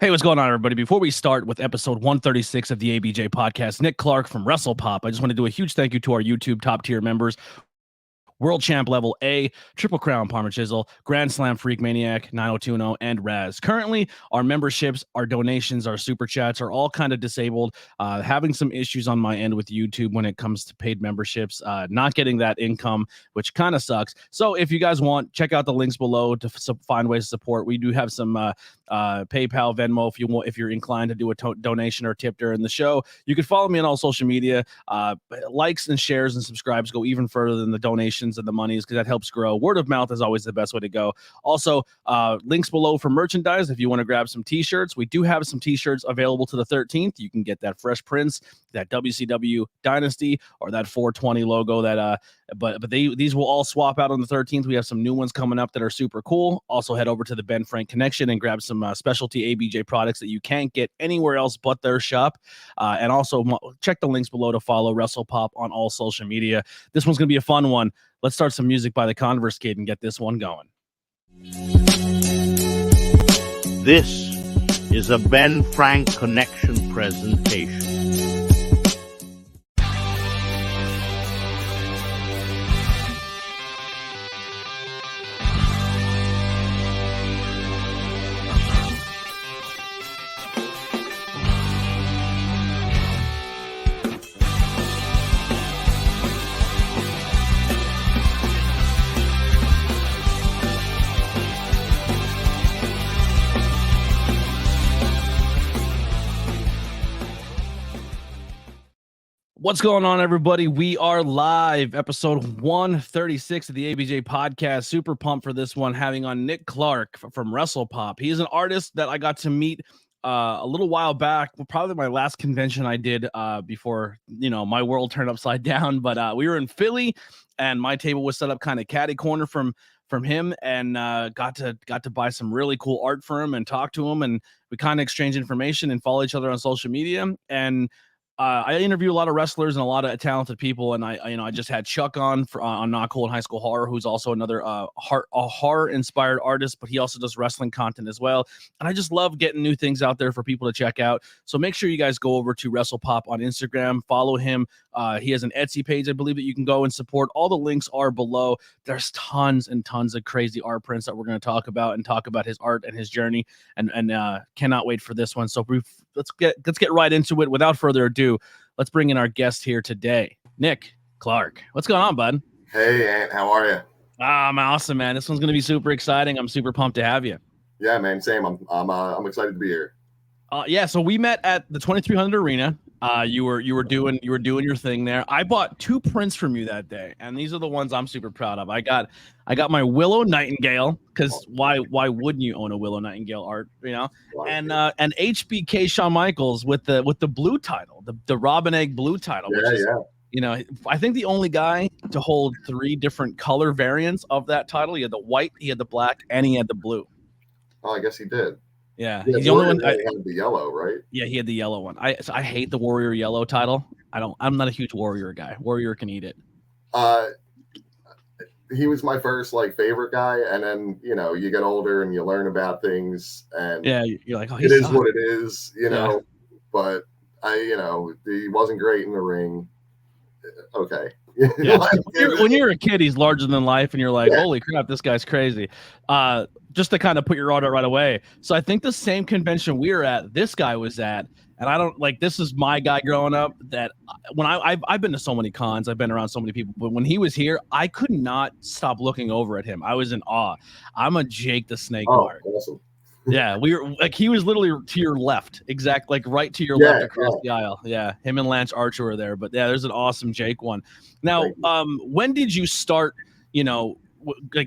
Hey, what's going on, everybody? Before we start with episode 136 of the ABJ Podcast, Nick Clark from WrestlePop, I just want to do a huge thank you to our YouTube top tier members. World Champ Level A, Triple Crown Parma Chisel, Grand Slam Freak Maniac, 9020, and Raz. Currently, our memberships, our donations, our super chats are all kind of disabled. Having some issues on my end with YouTube when it comes to paid memberships, not getting that income, which kind of sucks. So if you guys want, check out the links below to find ways to support. We do have some PayPal, Venmo, if you're inclined to do a donation or tip during the show. You can follow me on all social media. Likes and shares and subscribes go even further than the donations and the monies, because that helps grow. Word of mouth is always the best way to go. Also, links below for merchandise if you want to grab some t-shirts. We do have some t-shirts available to the 13th. You can get that Fresh Prince, that WCW Dynasty, or that 420 logo. That but these will all swap out on the 13th. We have some new ones coming up that are super cool. Also, head over to the Ben Frank Connection and grab some specialty ABJ products that you can't get anywhere else but their shop. And also check the links below to follow WrestlePop on all social media. This one's gonna be a fun one. Let's start some music by the Converse Kid and get this one going. This is a Ben Frank Connection presentation. What's going on, everybody? We are live, episode 136 of the ABJ Podcast. Super pumped for this one, having on Nick Clark from WrestlePop. He is an artist that I got to meet a little while back, probably my last convention I did before, my world turned upside down. But we were in Philly, and my table was set up kind of catty corner from him, and got to buy some really cool art for him and talk to him, and we kind of exchanged information and follow each other on social media. And I interview a lot of wrestlers and a lot of talented people, and I just had Chuck on Not Cool in High School Horror, who's also another horror-inspired artist, but he also does wrestling content as well. And I just love getting new things out there for people to check out. So make sure you guys go over to WrestlePop on Instagram, follow him. He has an Etsy page, I believe, that you can go and support. All the links are below. There's tons and tons of crazy art prints that we're going to talk about his art and his journey, and cannot wait for this one. So let's get right into it. Without further ado, let's bring in our guest here today, Nick Clark. What's going on, bud? Hey, Ant, how are you? I'm awesome, man. This one's going to be super exciting. I'm super pumped to have you. Yeah, man, same. I'm excited to be here. Yeah, so we met at the 2300 Arena. You were doing your thing there. I bought 2 prints from you that day, and these are the ones I'm super proud of. I got my Willow Nightingale, because why wouldn't you own a Willow Nightingale art, And HBK Shawn Michaels with the blue title, the Robin Egg blue title, which is, I think the only guy to hold 3 different color variants of that title. He had the white, he had the black, and he had the blue. Oh, I guess he did. Yeah, he's the only one. He had the yellow, right? Yeah, he had the yellow one. I hate the Warrior yellow title. I'm not a huge Warrior guy. Warrior can eat it. He was my first favorite guy, and then you get older and you learn about things, and yeah, you're like, oh, it is what it is, know. But he wasn't great in the ring. Okay. Yeah. When you're a kid, he's larger than life, and you're like, holy crap, this guy's crazy. Just to kind of put your order right away. So I think the same convention we were at, this guy was at, and I don't this is my guy growing up. That when I've been to so many cons, I've been around so many people, but when he was here, I could not stop looking over at him. I was in awe. I'm a Jake the Snake Guard. Awesome. Yeah, we were he was literally to your left, right to your left across the aisle. Yeah, him and Lance Archer were there. But yeah, there's an awesome Jake one. Now, when did you start?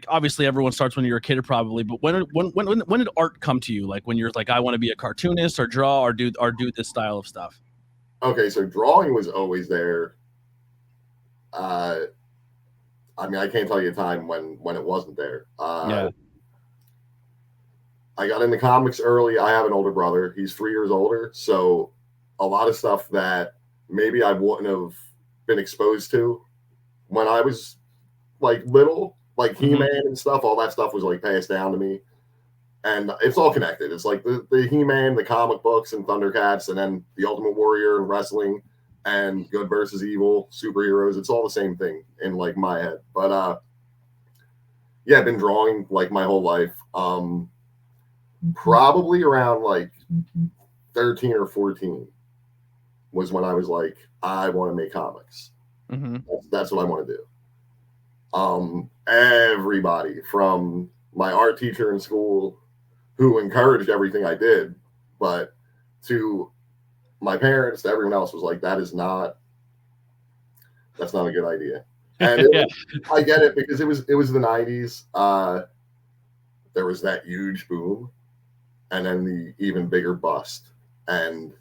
Obviously everyone starts when you're a kid, probably. But when did art come to you? When you're I want to be a cartoonist or draw or do this style of stuff. Okay, so drawing was always there. I can't tell you a time when it wasn't there. I got into comics early. I have an older brother. He's 3 years older. So a lot of stuff that maybe I wouldn't have been exposed to when I was little, He-Man and stuff, all that stuff was passed down to me. and it's all connected. It's like the He-Man, the comic books, and Thundercats, and then the Ultimate Warrior and wrestling, and good versus evil, superheroes. It's all the same thing in like my head. But yeah, I've been drawing like my whole life. Probably around like 13 or 14 was when I was like, I want to make comics. Mm-hmm. That's what I want to do. Everybody from my art teacher in school, who encouraged everything I did, but to my parents, to everyone else, was like, that's not a good idea. And I get it, because it was the 90s. There was that huge boom, and then the even bigger bust, and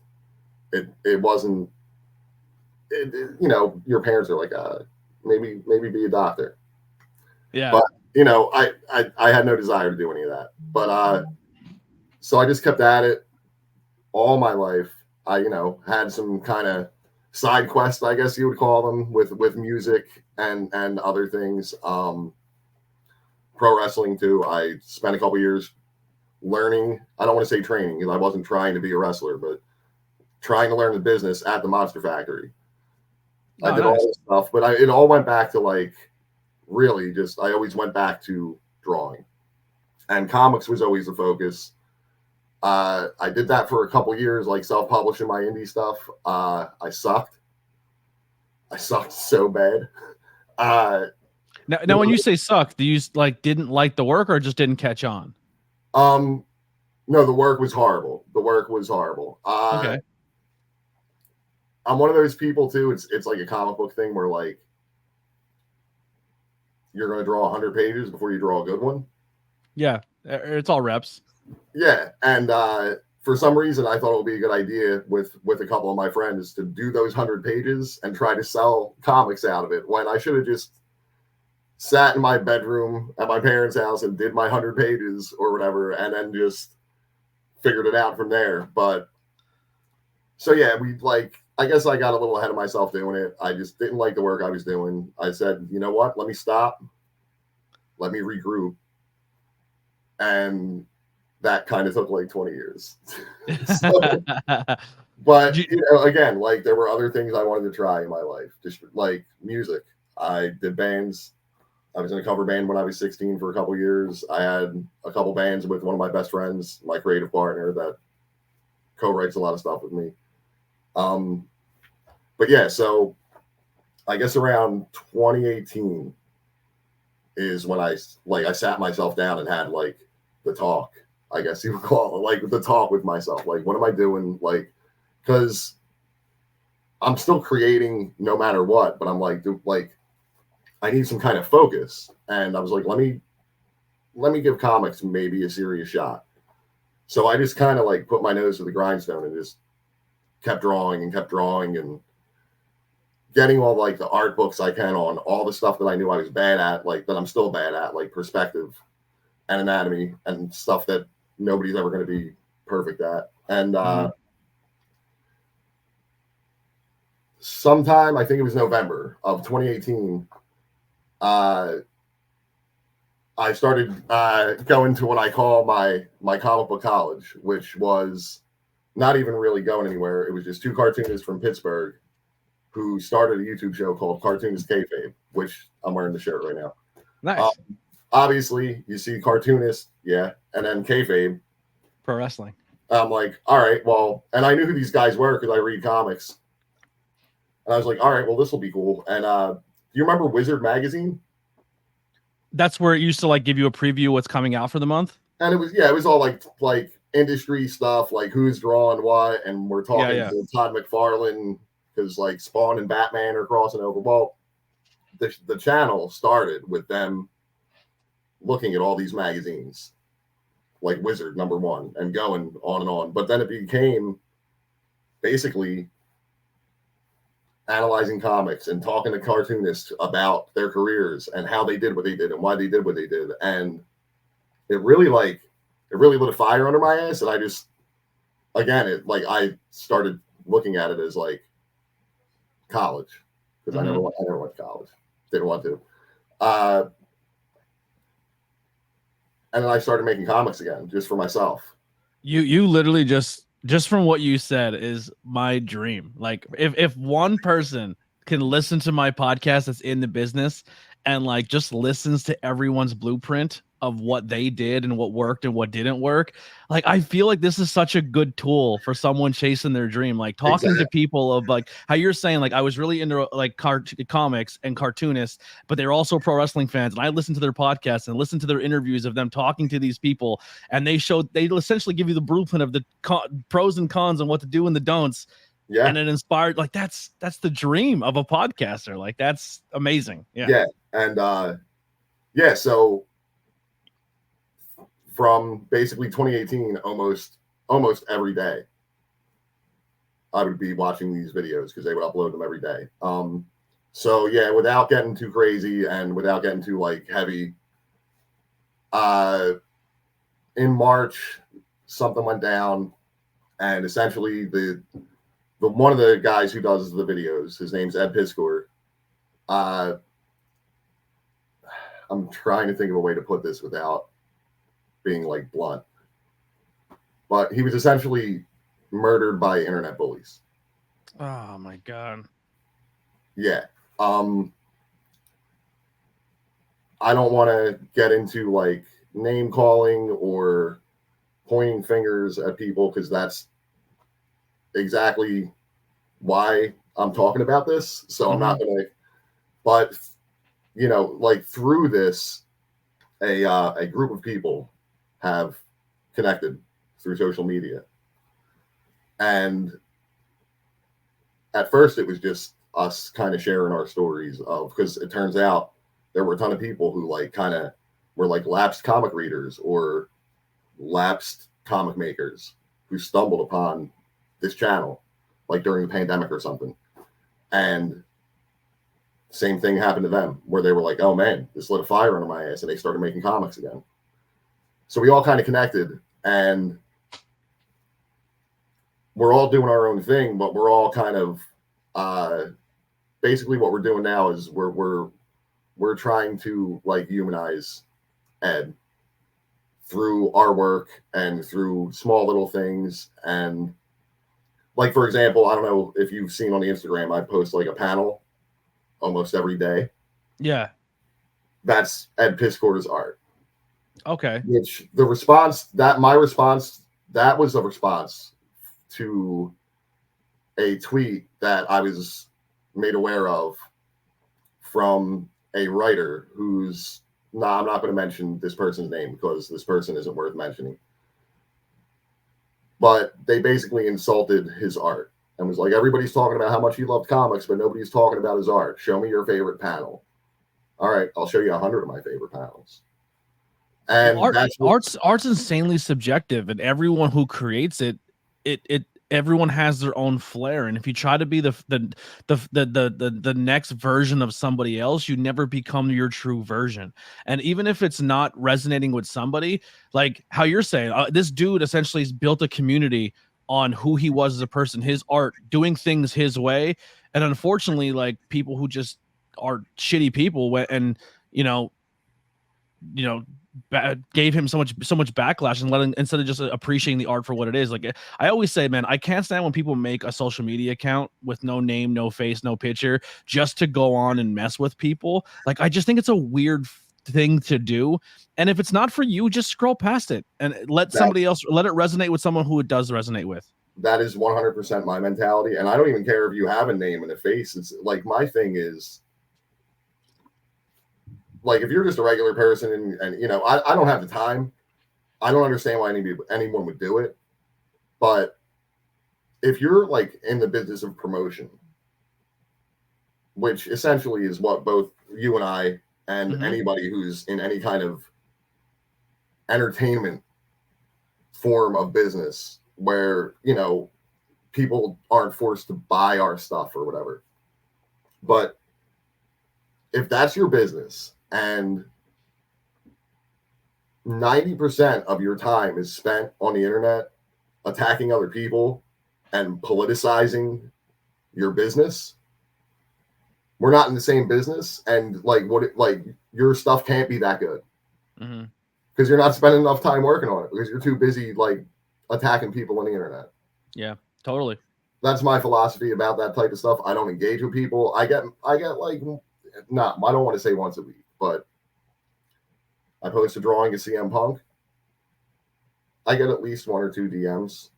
it wasn't. Your parents are like, maybe be a doctor. Yeah. But I had no desire to do any of that. But so I just kept at it all my life. I had some kind of side quest, I guess you would call them, with music and other things. Pro wrestling too. I spent a couple years learning. I don't want to say training, because I wasn't trying to be a wrestler, but trying to learn the business at the Monster Factory. I did all this stuff, but it all went back to like, really just, I always went back to drawing, and comics was always the focus. I did that for a couple years, like self-publishing my indie stuff. I sucked so bad. Now when you say sucked, do you like didn't like the work or just didn't catch on? No, the work was horrible. Okay. I'm one of those people too. It's like a comic book thing where like you're going to draw 100 pages before you draw a good one. Yeah, it's all reps. Yeah, and for some reason I thought it would be a good idea with a couple of my friends to do those 100 pages and try to sell comics out of it, when I should have just sat in my bedroom at my parents' house and did my 100 pages or whatever, and then just figured it out from there. But so yeah, I guess I got a little ahead of myself doing it. I just didn't like the work I was doing. I said, you know what? Let me stop. Let me regroup. And that kind of took like 20 years. But again, like there were other things I wanted to try in my life, just like music. I did bands. I was in a cover band when I was 16 for a couple years. I had a couple bands with one of my best friends, my creative partner, that co-writes a lot of stuff with me. But yeah, so I guess around 2018 is when I sat myself down and had like the talk, I guess you would call it, like the talk with myself. Like, what am I doing? Like, because I'm still creating no matter what, but I'm like, I need some kind of focus. And I was like, let me give comics maybe a serious shot. So I just kind of like put my nose to the grindstone and just kept drawing and getting all like the art books I can on all the stuff that I knew I was bad at, like that I'm still bad at, like perspective and anatomy and stuff that nobody's ever going to be perfect at. And sometime, I think it was November of 2018, I started going to what I call my comic book college, which was not even really going anywhere. It was just two cartoonists from Pittsburgh who started a YouTube show called Cartoonist Kayfabe, which I'm wearing the shirt right now. Nice. Obviously, you see cartoonist, yeah, and then Kayfabe. Pro wrestling. I'm like, all right, well, and I knew who these guys were because I read comics. And I was like, all right, well, this will be cool. And do you remember Wizard Magazine? That's where it used to like give you a preview of what's coming out for the month. And it was all like industry stuff, like who's drawing what, and we're talking to Todd McFarlane because like Spawn and Batman are crossing over. Well, the channel started with them looking at all these magazines, like Wizard #1, and going on and on. But then it became basically analyzing comics and talking to cartoonists about their careers and how they did what they did and why they did what they did. And it really lit a fire under my ass. And I just, again, I started looking at it as like college, because I never went to college. Didn't want to. And then I started making comics again just for myself. You literally just from what you said is my dream. Like if one person can listen to my podcast that's in the business and like just listens to everyone's blueprint of what they did and what worked and what didn't work, like I feel like this is such a good tool for someone chasing their dream. Like talking to people of like how you're saying, like I was really into like comics and cartoonists, but they're also pro wrestling fans, and I listen to their podcasts and listen to their interviews of them talking to these people, and they essentially give you the blueprint of the pros and cons and what to do and the don'ts. Yeah. And it inspired, like that's the dream of a podcaster. Like that's amazing. Yeah. And so from basically 2018, almost every day, I would be watching these videos because they would upload them every day. So yeah, without getting too crazy and without getting too like heavy, in March, something went down, and essentially the one of the guys who does the videos, his name's Ed Piscor. I'm trying to think of a way to put this without being like blunt, but he was essentially murdered by internet bullies. Oh my God. Yeah. I don't want to get into like name calling or pointing fingers at people because that's exactly why I'm talking about this. So I'm not gonna, but you know, like through this, a group of people have connected through social media. And at first it was just us kind of sharing our stories of, because it turns out there were a ton of people who like kind of were like lapsed comic readers or lapsed comic makers who stumbled upon this channel like during the pandemic or something. And same thing happened to them where they were like, oh man, this lit a fire under my ass, and they started making comics again. So we all kind of connected, and we're all doing our own thing, but we're all kind of basically what we're doing now is we're trying to like humanize Ed through our work and through small little things. And like, for example, I don't know if you've seen on the Instagram, I post like a panel almost every day. Yeah. That's Ed Piscor's art. Okay. Which the response that was a response to a tweet that I was made aware of from a writer who's I'm not going to mention this person's name because this person isn't worth mentioning. But they basically insulted his art and was like, everybody's talking about how much he loved comics, but nobody's talking about his art. Show me your favorite panel. All right, I'll show you 100 of my favorite panels. And art's insanely subjective, and everyone who creates it everyone has their own flair. And if you try to be the next version of somebody else, you never become your true version. And even if it's not resonating with somebody, like how you're saying, this dude essentially has built a community on who he was as a person, his art, doing things his way. And unfortunately, like people who just are shitty people and gave him so much backlash and letting, instead of just appreciating the art for what it is. Like I always say, man, I can't stand when people make a social media account with no name, no face, no picture, just to go on and mess with people. Like I just think it's a weird thing to do. And if it's not for you, just scroll past it and let somebody else, let it resonate with someone who it does resonate with. That is 100% my mentality. And I don't even care if you have a name and a face. It's like, my thing is, like, if you're just a regular person and you know, I don't have the time. I don't understand why anyone would do it. But if you're like in the business of promotion, which essentially is what both you and I and anybody who's in any kind of entertainment form of business where, you know, people aren't forced to buy our stuff or whatever. But if that's your business and 90% of your time is spent on the internet attacking other people and politicizing your business, we're not in the same business. And like, your stuff can't be that good. Because because you're not spending enough time working on it because you're too busy like attacking people on the internet. Yeah, totally. That's my philosophy about that type of stuff. I don't engage with people. I get like, not, I don't want to say once a week, but I post a drawing of CM Punk. I get at least 1 or 2 DMs.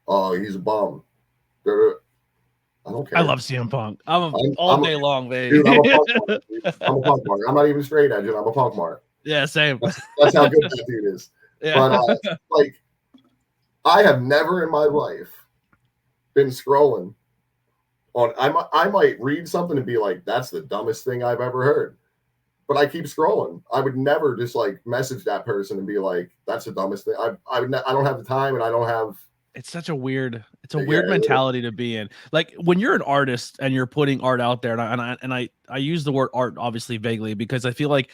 Oh, he's a bum. I don't care. I love CM Punk. I'm day long, baby. Dude, I'm a punk mark. I'm a punk mark. I'm not even straight edge, I'm a punk mark. Yeah, same. That's how good that dude is. Yeah. But like, I have never in my life been scrolling on. I might read something and be like, "That's the dumbest thing I've ever heard," but I keep scrolling. I would never just like message that person and be like, "That's the dumbest thing." I don't have the time, and I don't have. It's such a weird, weird mentality to be in. Like when you're an artist and you're putting art out there, and I use the word art obviously vaguely because I feel like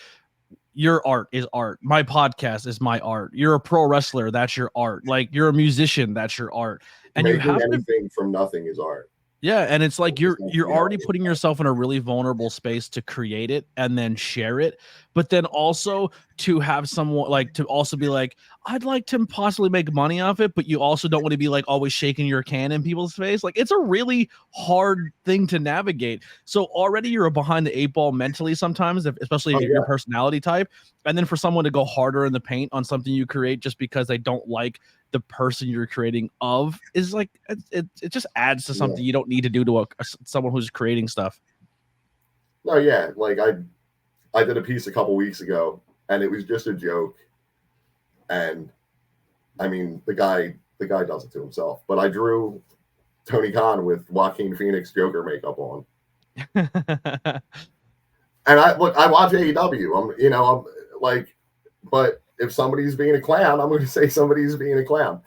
your art is art. My podcast is my art. You're a pro wrestler, that's your art. Like you're a musician, that's your art. And Making you have anything from nothing is art. Yeah, and it's like you're already putting yourself in a really vulnerable space to create it and then share it, but then also to have someone like to also be like, I'd like to possibly make money off it, but you also don't want to be like always shaking your can in people's face. Like it's a really hard thing to navigate. So already you're behind the 8 ball mentally sometimes, especially if you're your personality type, and then for someone to go harder in the paint on something you create just because they don't like the person you're creating of is like it just adds to something you don't need to do to someone who's creating stuff. No, yeah, like I did a piece a couple weeks ago and it was just a joke, and I mean the guy does it to himself, but I drew Tony Khan with Joaquin Phoenix Joker makeup on. And I watch AEW. I'm like, but if somebody's being a clown, I'm going to say somebody's being a clown.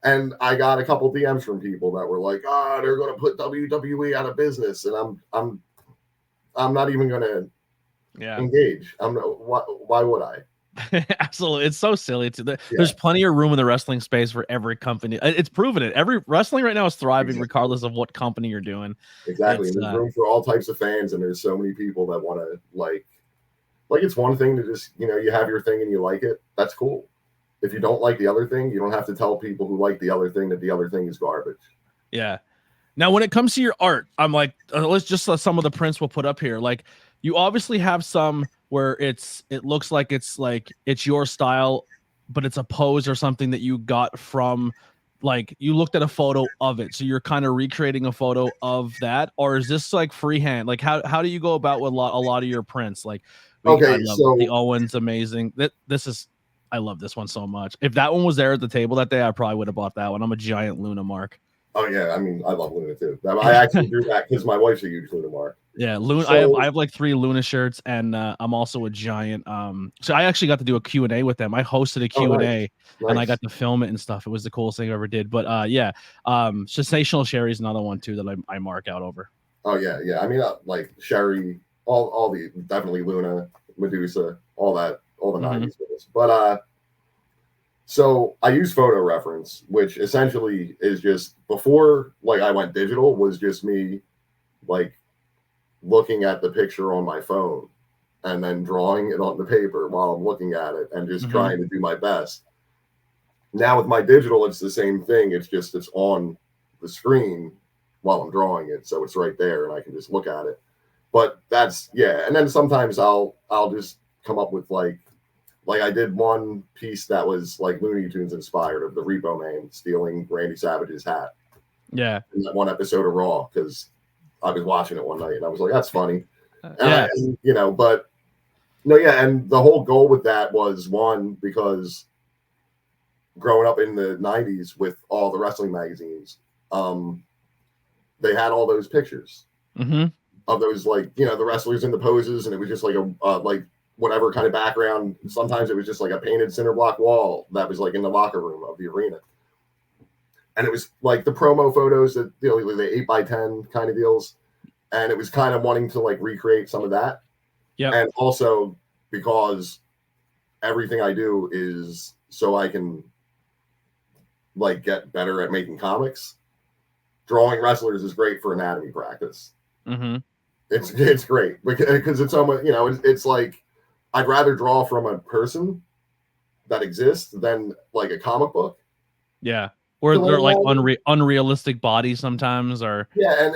And I got a couple DMs from people that were like, they're going to put WWE out of business. And I'm not even going to engage. Why would I? Absolutely. It's so silly. There's plenty of room in the wrestling space for every company. It's proven it. Every wrestling right now is thriving regardless of what company you're doing. Exactly. There's room for all types of fans. And there's so many people that want to like it's one thing to just, you have your thing and you like it. That's cool. If you don't like the other thing, you don't have to tell people who like the other thing that the other thing is garbage. Yeah. Now, when it comes to your art, I'm like, let's just some of the prints we'll put up here. Like you obviously have some where it looks like it's your style, but it's a pose or something that you got from like you looked at a photo of it. So you're kind of recreating a photo of that, or is this like freehand? Like how do you go about with a lot of your prints? Like so the Owens, amazing. I love this one so much. If that one was there at the table that day, I probably would have bought that one. I'm a giant Luna mark. Oh yeah, I mean I love Luna too. I actually drew that because my wife's a huge Luna mark. Yeah, Luna. So, I have like 3 Luna shirts, and I'm also a giant. So I actually got to do a Q&A with them. I hosted a Q&A, nice. And I got to film it and stuff. It was the coolest thing I ever did. But Sensational Sherry is another one too that I mark out over. Oh yeah. I mean like Sherry, all the definitely Luna, Medusa, all the 90s ones. But so I use photo reference, which essentially is just before like I went digital was just me like looking at the picture on my phone and then drawing it on the paper while I'm looking at it and just trying to do my best. Now with my digital, it's the same thing. It's just it's on the screen while I'm drawing it, so it's right there and I can just look at it. But that's and then sometimes I'll just come up with like I did one piece that was like Looney Tunes inspired of the Repo Man stealing Randy Savage's hat. Yeah. In that one episode of Raw, because I was watching it one night and I was like, that's funny. But no, and the whole goal with that was one, because growing up in the 90s with all the wrestling magazines, they had all those pictures of those, like, the wrestlers in the poses, and it was just like a like whatever kind of background. Sometimes it was just like a painted cinder block wall that was like in the locker room of the arena. And it was like the promo photos that, the 8x10 kind of deals. And it was kind of wanting to like recreate some of that. Yeah. And also because everything I do is so I can like get better at making comics. Drawing wrestlers is great for anatomy practice. It's great because it's almost, it's like I'd rather draw from a person that exists than like a comic book. Yeah. Or they're like unrealistic bodies sometimes, or and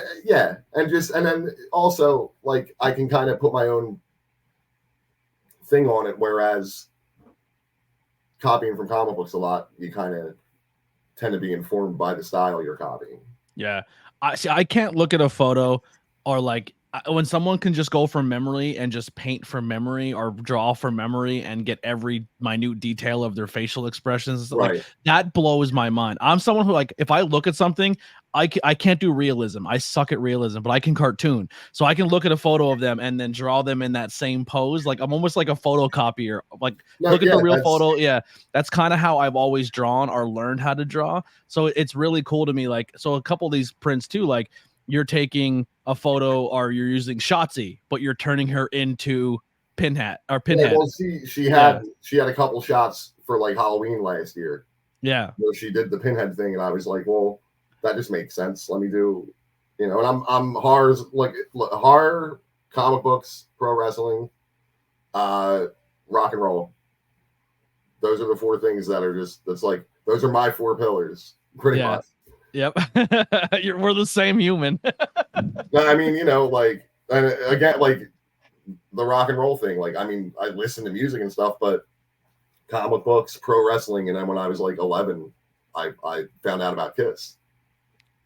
then also like I can kind of put my own thing on it, whereas copying from comic books a lot, you kind of tend to be informed by the style you're copying. Yeah. I can't look at a photo or like when someone can just go from memory and just paint from memory or draw from memory and get every minute detail of their facial expressions, Right. like that blows my mind. I'm someone who, like, if I look at something, I can't do realism. I suck at realism, but I can cartoon. So I can look at a photo of them and then draw them in that same pose. Like I'm almost like a photocopier. Like look at the real photo. Yeah. That's kind of how I've always drawn or learned how to draw. So it's really cool to me. Like, so a couple of these prints too, like you're taking a photo or you're using Shotzi, but you're turning her into Pinhead. Yeah, well, she had a couple shots for like Halloween last year. Yeah. Where she did the Pinhead thing, and I was like, well, that just makes sense. Let me do, and I'm horror, comic books, pro wrestling, rock and roll. Those are the four things that are those are my four pillars, pretty much. Yep. We're the same human. I mean, and again, like the rock and roll thing. Like, I mean, I listen to music and stuff, but comic books, pro wrestling, and then when I was like 11, I found out about Kiss.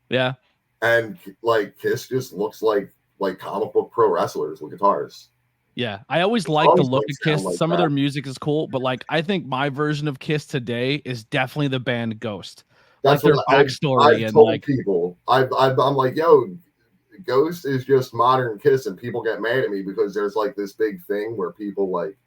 Yeah. And like Kiss just looks like comic book pro wrestlers with guitars. Yeah, I always like the look of Kiss. Like some of their music is cool, but like I think my version of Kiss today is definitely the band Ghost. That's like their backstory I've told like people. I'm like, yo, Ghost is just modern Kiss, and people get mad at me because there's like this big thing where people like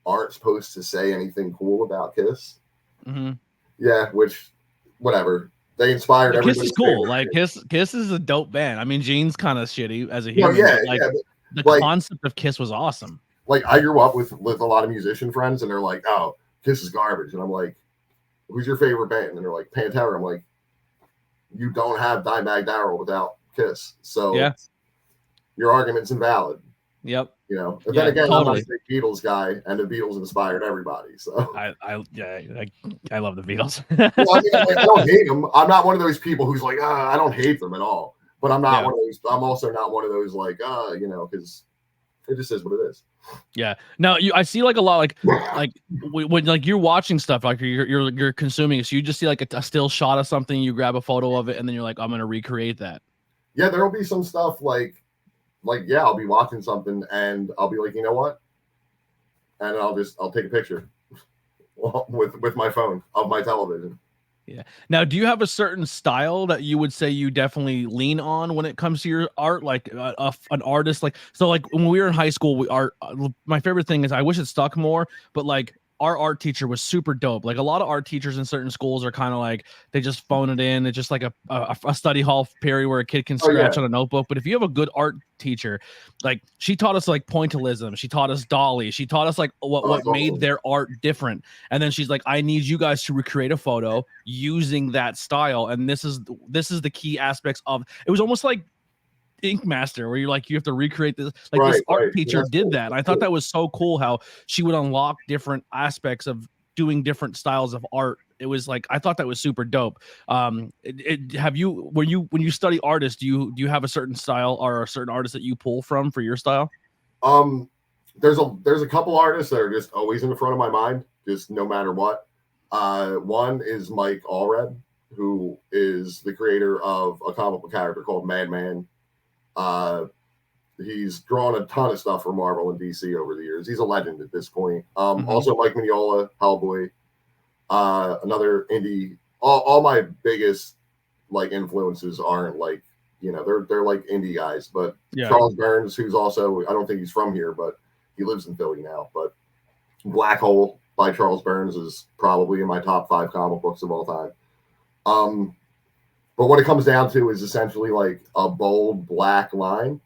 aren't supposed to say anything cool about Kiss. Mm-hmm. Yeah, which whatever. They inspired everybody. Kiss is cool. Like Kiss is a dope band. I mean, Gene's kind of shitty as a human. The concept of Kiss was awesome. Like I grew up with a lot of musician friends, and they're like, "Oh, Kiss is garbage," and I'm like, "Who's your favorite band?" And they're like, "Pantera." I'm like, "You don't have Dimebag Darrell without Kiss, so your argument's invalid." Yep. But then again, totally. I'm not a big Beatles guy, and the Beatles inspired everybody. So I love the Beatles. Well, I mean, I don't hate them. I'm not one of those people who's like, I don't hate them at all. But I'm not one of those. I'm also not one of those like, because it just is what it is. Yeah. Now I see like a lot like when like you're watching stuff like you're consuming it, so you just see like a still shot of something, you grab a photo of it, and then you're like, I'm gonna recreate that. Yeah, there'll be some stuff like I'll be watching something and I'll be like, you know what? And I'll take a picture with my phone of my television. Yeah. Now, do you have a certain style that you would say you definitely lean on when it comes to your art? Like an artist, like when we were in high school, my favorite thing is, I wish it stuck more, but like our art teacher was super dope. Like a lot of art teachers in certain schools are kind of like, they just phone it in. It's just like a study hall period where a kid can scratch on a notebook. But if you have a good art teacher, like she taught us like pointillism, she taught us dolly, she taught us like what made their art different. And then she's like, I need you guys to recreate a photo using that style. And this is the key aspects of it. Was almost like Ink Master, where you're like, you have to recreate this. Like this art teacher did that. And I thought that was so cool how she would unlock different aspects of doing different styles of art. It was like, I thought that was super dope. When you study artists, do you have a certain style or a certain artist that you pull from for your style? There's a couple artists that are just always in the front of my mind, just no matter what. One is Mike Allred, who is the creator of a comic book character called Madman. He's drawn a ton of stuff for Marvel and DC over the years. He's a legend at this point. Also Mike Mignola, Hellboy, another indie. All my biggest like influences aren't like, they're like indie guys, but Charles Burns, who's also, I don't think he's from here, but he lives in Philly now, but Black Hole by Charles Burns is probably in my top 5 comic books of all time. But what it comes down to is essentially like a bold black line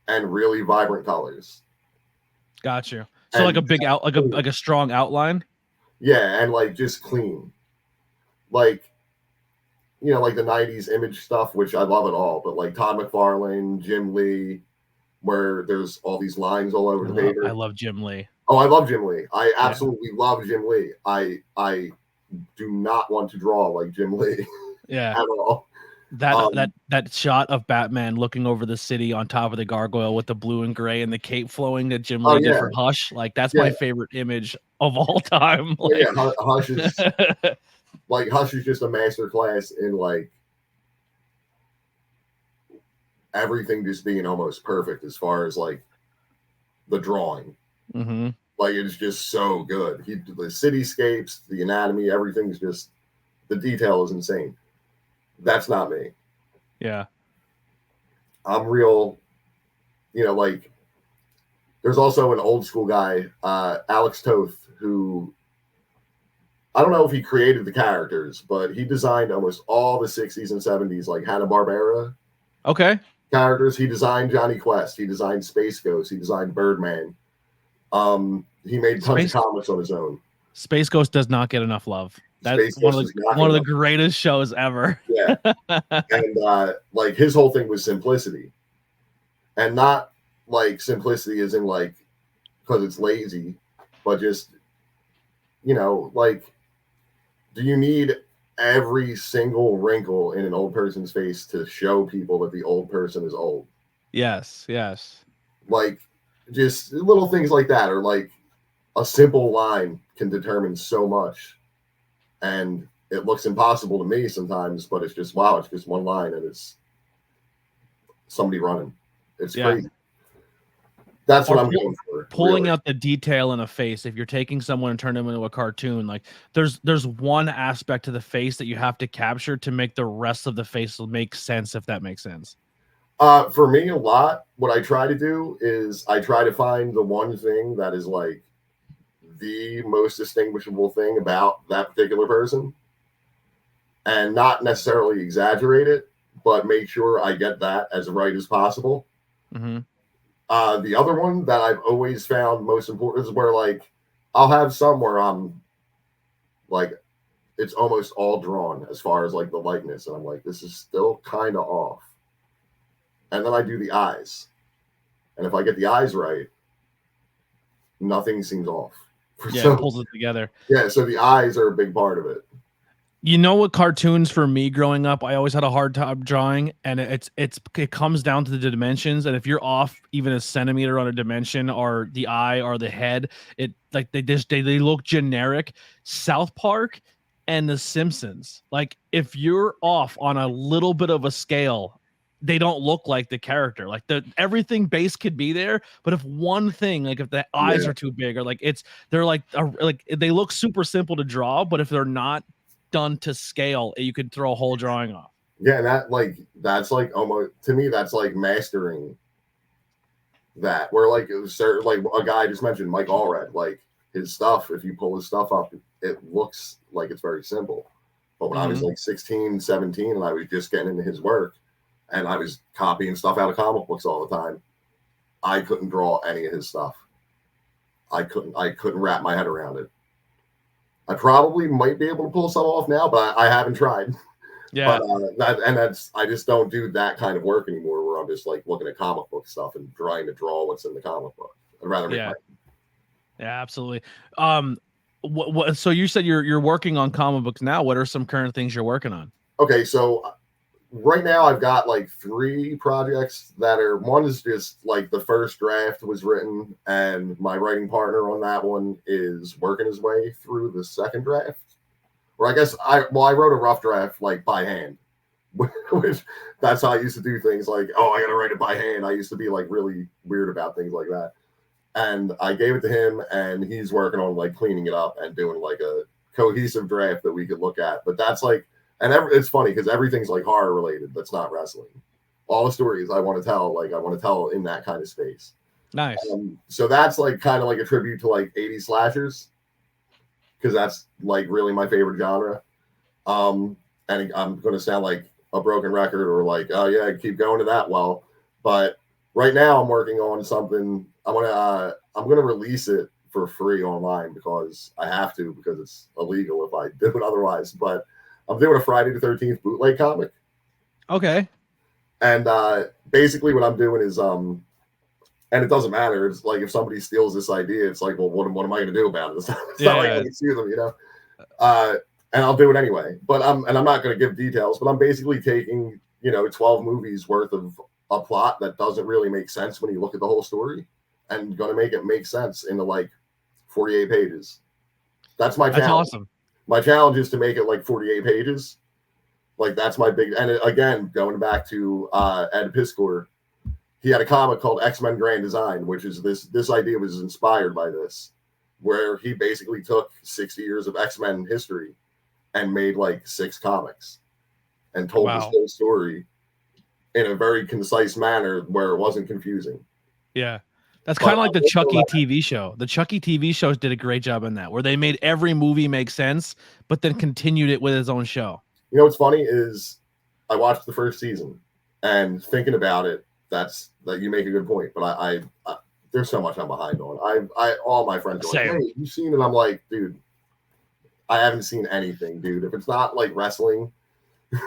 and really vibrant colors. Got you. So like a big like a strong outline. Yeah, and like just clean. Like, like the 90s image stuff, which I love it all, but like Todd McFarlane, Jim Lee, where there's all these lines all over the paper. I love Jim Lee. Oh, I love Jim Lee. I absolutely love Jim Lee. I do not want to draw like Jim Lee Yeah. at all. That shot of Batman looking over the city on top of the gargoyle with the blue and gray and the cape flowing that Jim Lee did for Hush, like that's my favorite image of all time. Like, Hush is like Hush is just a masterclass in like everything just being almost perfect as far as like the drawing. Mm-hmm. Like it's just so good. The cityscapes, the anatomy, everything's just the detail is insane. That's not me. Yeah. I'm real, like there's also an old school guy, Alex Toth, who I don't know if he created the characters, but he designed almost all the 60s and 70s, like Hanna-Barbera characters. He designed Johnny Quest. He designed Space Ghost. He designed Birdman. He made tons of comics on his own. Space Ghost does not get enough love. That's one of the greatest shows ever. Yeah. And like his whole thing was simplicity. And not like simplicity as in like because it's lazy, but just like do you need every single wrinkle in an old person's face to show people that the old person is old? Yes. Like just little things like that, or like a simple line can determine so much. And it looks impossible to me sometimes, but it's just, wow, it's just one line and it's somebody running. It's crazy. That's what I'm going for. Pulling out the detail in a face. If you're taking someone and turn them into a cartoon, like there's one aspect to the face that you have to capture to make the rest of the face make sense, if that makes sense. For me, a lot, what I try to do is I try to find the one thing that is like the most distinguishable thing about that particular person and not necessarily exaggerate it, but make sure I get that as right as possible. Mm-hmm. The other one that I've always found most important is where like I'll have some where I'm like it's almost all drawn as far as like the likeness, and I'm like, this is still kind of off. And then I do the eyes, and if I get the eyes right, nothing seems off. Yeah, it pulls it together. Yeah, so the eyes are a big part of it. You know what, cartoons for me growing up, I always had a hard time drawing, and it comes down to the dimensions. And if you're off even a centimeter on a dimension, or the eye or the head, it like they look generic. South Park and The Simpsons, like if you're off on a little bit of a scale, they don't look like the character. Like everything base could be there, but if one thing, like if the eyes are too big, or like they're like they look super simple to draw, but if they're not done to scale, you could throw a whole drawing off. Yeah, and that's like almost, to me, that's like mastering that. Where like it was certain, like a guy I just mentioned, Mike Allred, like his stuff, if you pull his stuff up, it looks like it's very simple. But when I was like 16, 17, and I was just getting into his work, and I was copying stuff out of comic books all the time, I couldn't draw any of his stuff. I couldn't wrap my head around it. I probably might be able to pull some off now, but I haven't tried. Yeah. But I just don't do that kind of work anymore, where I'm just like looking at comic book stuff and trying to draw what's in the comic book. I'd rather make Yeah, absolutely. So you said you're working on comic books now. What are some current things you're working on? Okay, so right now I've got like 3 projects that are, one is just like the first draft was written, and my writing partner on that one is working his way through the second draft. Or I guess I wrote a rough draft like by hand, which that's how I used to do things. Like, oh, I got to write it by hand. I used to be like really weird about things like that. And I gave it to him, and he's working on like cleaning it up and doing like a cohesive draft that we could look at. But that's like, and it's funny because everything's like horror related. That's not wrestling. All the stories I want to tell, like I want to tell in that kind of space. Nice. So that's like kind of like a tribute to like 80s slashers, because that's like really my favorite genre. And I'm going to sound like a broken record, or like, oh yeah, keep going to that well. But right now I'm working on something. I'm gonna release it for free online because I have to, because it's illegal if I do it otherwise. But I'm doing a Friday the 13th bootleg comic. Okay. And basically what I'm doing is And it doesn't matter. It's like if somebody steals this idea, it's like, well, what am I going to do about it? It's not like I can sue them, you know. And I'll do it anyway. But I'm not going to give details. But I'm basically taking 12 movies worth of a plot that doesn't really make sense when you look at the whole story, and going to make it make sense into like 48 pages. That's my challenge. That's awesome. My challenge is to make it like 48 pages. Like that's my big. And again, going back to Ed Piskor. He had a comic called X-Men Grand Design, which is this idea was inspired by this, where he basically took 60 years of X-Men history and made like 6 comics and told this whole story in a very concise manner where it wasn't confusing. Yeah. That's kind of like the Chucky TV show. The Chucky TV shows did a great job in that, where they made every movie make sense, but then continued it with his own show. You know what's funny is I watched the first season, and thinking about it, that you make a good point, but I there's so much I'm behind on. I all my friends are like, hey, you've seen it? I'm like, dude, I haven't seen anything, dude. If it's not like wrestling,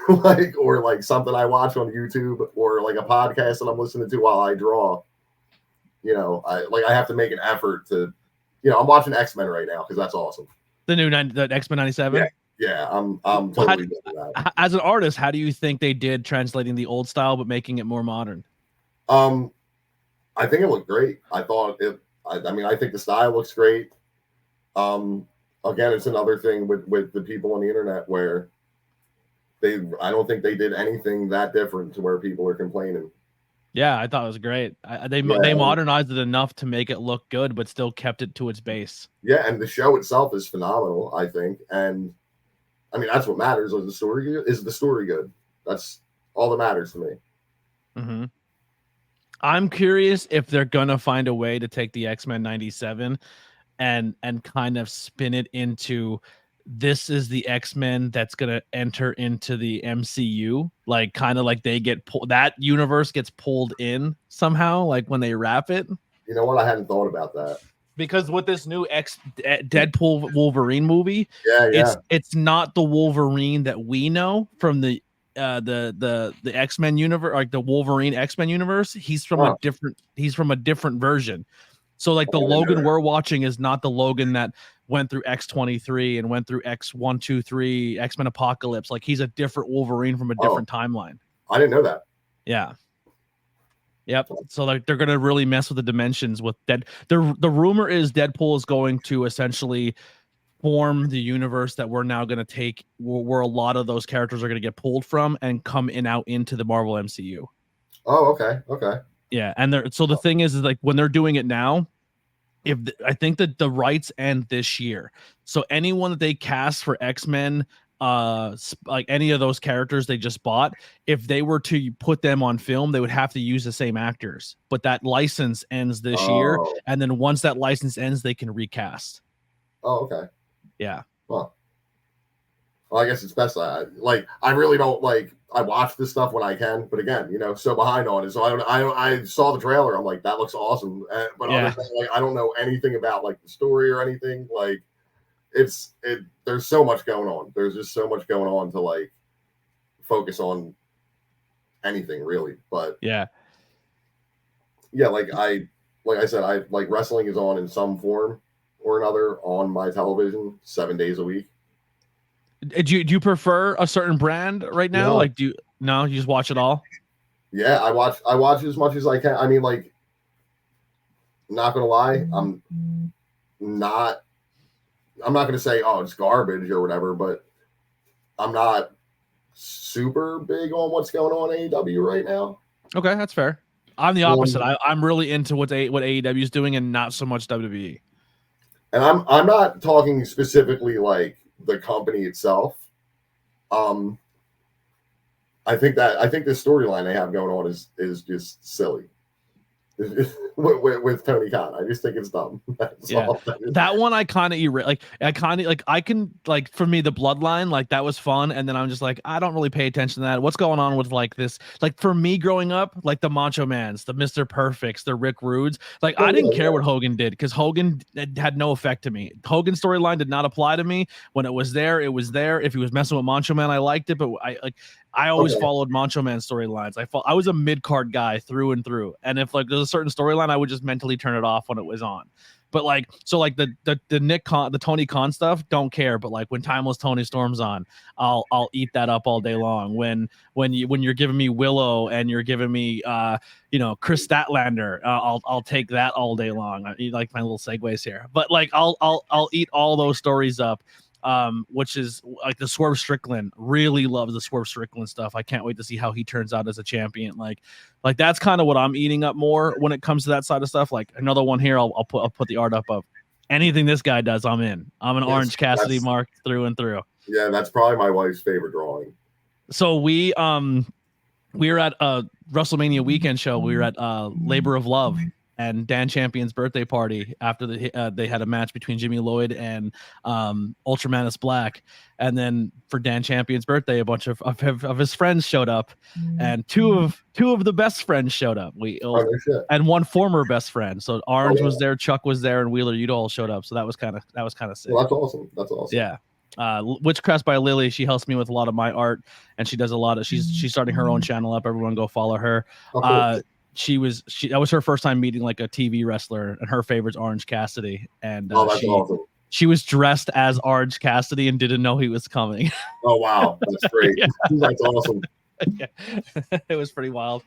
like or like something I watch on YouTube or like a podcast that I'm listening to while I draw, I have to make an effort to, I'm watching X-Men right now because that's awesome. The X-Men 97? Yeah, I'm totally good at that. As an artist, how do you think they did translating the old style but making it more modern? I think it looked great. I thought I think the style looks great. Again, it's another thing with the people on the internet where I don't think they did anything that different to where people are complaining. Yeah, I thought it was great. They modernized it enough to make it look good, but still kept it to its base. Yeah, and the show itself is phenomenal, I think. And I mean, that's what matters. Is the story good? That's all that matters to me. Mm-hmm. I'm curious if they're gonna find a way to take the X-Men 97 and kind of spin it into this is the X-Men that's gonna enter into the MCU, like kind of like they get that universe gets pulled in somehow, like when they wrap it. You know what? I hadn't thought about that. Because with this new Deadpool Wolverine movie, it's not the Wolverine that we know from the X-Men universe, like the Wolverine X-Men universe. He's from a different version. So like the Logan we're watching is not the Logan that went through X-23 and went through X-123, X-Men Apocalypse. Like he's a different Wolverine from a different timeline. I didn't know that. Yeah. Yep. So like they're gonna really mess with the dimensions with the rumor is Deadpool is going to essentially form the universe that we're now gonna take, where a lot of those characters are gonna get pulled from and come out into the Marvel MCU. Oh, okay. Yeah, and the thing is like when they're doing it now, I think that the rights end this year. So anyone that they cast for X-Men, like any of those characters they just bought, if they were to put them on film, they would have to use the same actors. But that license ends this year, and then once that license ends, they can recast. Oh, okay. Yeah. Well, I guess it's best. I really don't like. I watch this stuff when I can, but again, so behind on it. So I saw the trailer. I'm like, that looks awesome. But honestly, like, I don't know anything about like the story or anything. Like, there's so much going on. There's just so much going on to like focus on anything really. But yeah, like I said, like wrestling is on in some form or another on my television 7 days a week. Do you prefer a certain brand right now? No. Like, you just watch it all? Yeah, I watch as much as I can. I mean, like, not gonna lie, I'm not gonna say, oh, it's garbage or whatever, but I'm not super big on what's going on in AEW right now. Okay, that's fair. I'm the opposite. I'm really into what AEW is doing and not so much WWE. And I'm not talking specifically like the company itself. I think the storyline they have going on is just silly. With Tony Khan, I just think it's dumb. That one I kind of I can like, for me, the bloodline, like that was fun, and then I'm just like, I don't really pay attention to that. What's going on with like this? Like for me growing up, like the Macho Mans, the Mr. Perfects, the Rick Rudes, like I didn't care what Hogan did because Hogan had no effect to me. Hogan's storyline did not apply to me. When it was there, it was there. If he was messing with Macho Man, I liked it, but I always followed Macho Man storylines. I was a mid-card guy through and through. And if like there's a certain storyline, I would just mentally turn it off when it was on. But like, so like the Tony Khan stuff, don't care. But like when Timeless Tony Storm's on, I'll eat that up all day long. When you're giving me Willow and you're giving me Chris Statlander, I'll take that all day long. I like my little segues here, but like I'll eat all those stories up. Which is like the Swerve Strickland. Really loves the Swerve Strickland stuff. I can't wait to see how he turns out as a champion. Like that's kind of what I'm eating up more when it comes to that side of stuff. Like another one here, I'll put the art up of anything this guy does. I'm in. I'm an Orange Cassidy mark through and through. Yeah, that's probably my wife's favorite drawing. So we were at a WrestleMania weekend show. We were at Labor of Love and Dan Champion's birthday party after they had a match between Jimmy Lloyd and Ultramanus Black. And then for Dan Champion's birthday, a bunch of his friends showed up, and two of the best friends showed up. And one former best friend. So Orange was there, Chuck was there, and Wheeler Udall showed up. So that was kind of sick. Well, that's awesome. That's awesome. Yeah. Witchcraft by Lily, she helps me with a lot of my art, and she does a lot of she's starting her own channel up. Everyone go follow her. That was her first time meeting like a TV wrestler, and her favorite's Orange Cassidy. And that's awesome. She was dressed as Orange Cassidy and didn't know he was coming. Oh wow, that's great. Yeah. That's awesome. Yeah. It was pretty wild.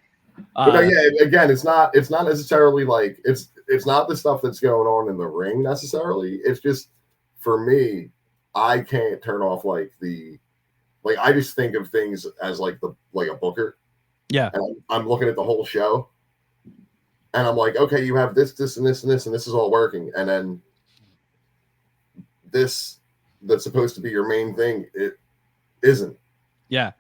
But again, it's not necessarily like it's not the stuff that's going on in the ring necessarily. It's just for me, I can't turn off I just think of things as like a booker. Yeah. And I'm looking at the whole show, and I'm like, okay, you have this, and this, and this, and this is all working, and then this that's supposed to be your main thing, it isn't. Yeah.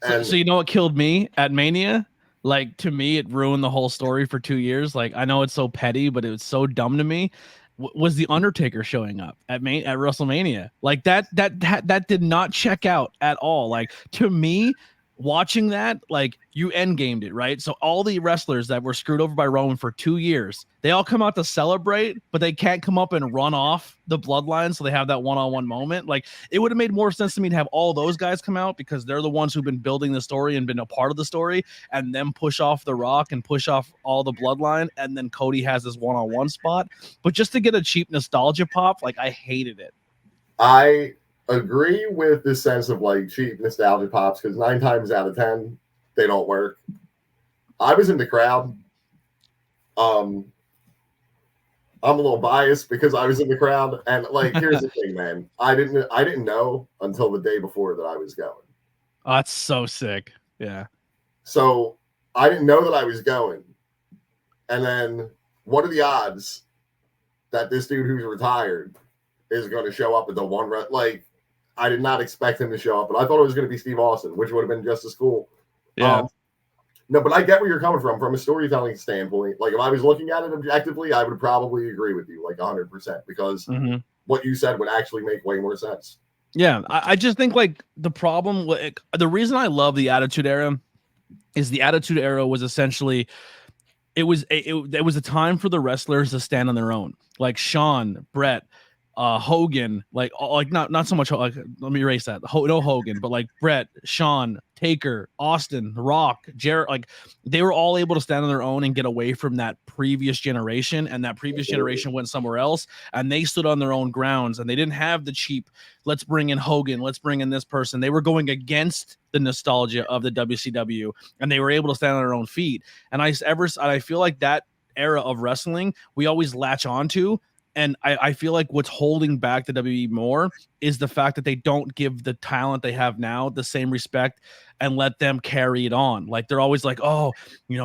So you know what killed me at Mania? Like, to me, it ruined the whole story for 2 years. Like, I know it's so petty, but it was so dumb to me. Was the Undertaker showing up at WrestleMania? Like that did not check out at all. Like, to me, watching that, like, you end gamed it, right? So all the wrestlers that were screwed over by Roman for 2 years, they all come out to celebrate, but they can't come up and run off the bloodline, so they have that one-on-one moment. Like, it would have made more sense to me to have all those guys come out because they're the ones who've been building the story and been a part of the story, and then push off The Rock and push off all the bloodline, and then Cody has this one-on-one spot. But just to get a cheap nostalgia pop, like, I hated it. I agree with the sense of like cheap nostalgia pops because 9 times out of 10 they don't work. I was in the crowd. I'm a little biased because I was in the crowd, and like, here's the thing, man. I didn't know until the day before that I was going. Oh, that's so sick. Yeah. So I didn't know that I was going, and then what are the odds that this dude who's retired is going to show up at the one run? Like, I did not expect him to show up, but I thought it was going to be Steve Austin, which would have been just as cool. Yeah. No, but I get where you're coming from a storytelling standpoint. Like, if I was looking at it objectively, I would probably agree with you like 100% because what you said would actually make way more sense. Yeah, I just think like the reason I love the Attitude Era is the Attitude Era was essentially it was a time for the wrestlers to stand on their own, like Shawn, Brett, Hogan, like not so much. Like, let me erase that. No Hogan, but like Brett, Shawn, Taker, Austin, The Rock, Jarrett. Like, they were all able to stand on their own and get away from that previous generation, and that previous generation went somewhere else, and they stood on their own grounds, and they didn't have the cheap. Let's bring in Hogan. Let's bring in this person. They were going against the nostalgia of the WCW, and they were able to stand on their own feet. And I feel like that era of wrestling we always latch onto. And I feel like what's holding back the WWE more is the fact that they don't give the talent they have now the same respect and let them carry it on. Like, they're always like, oh,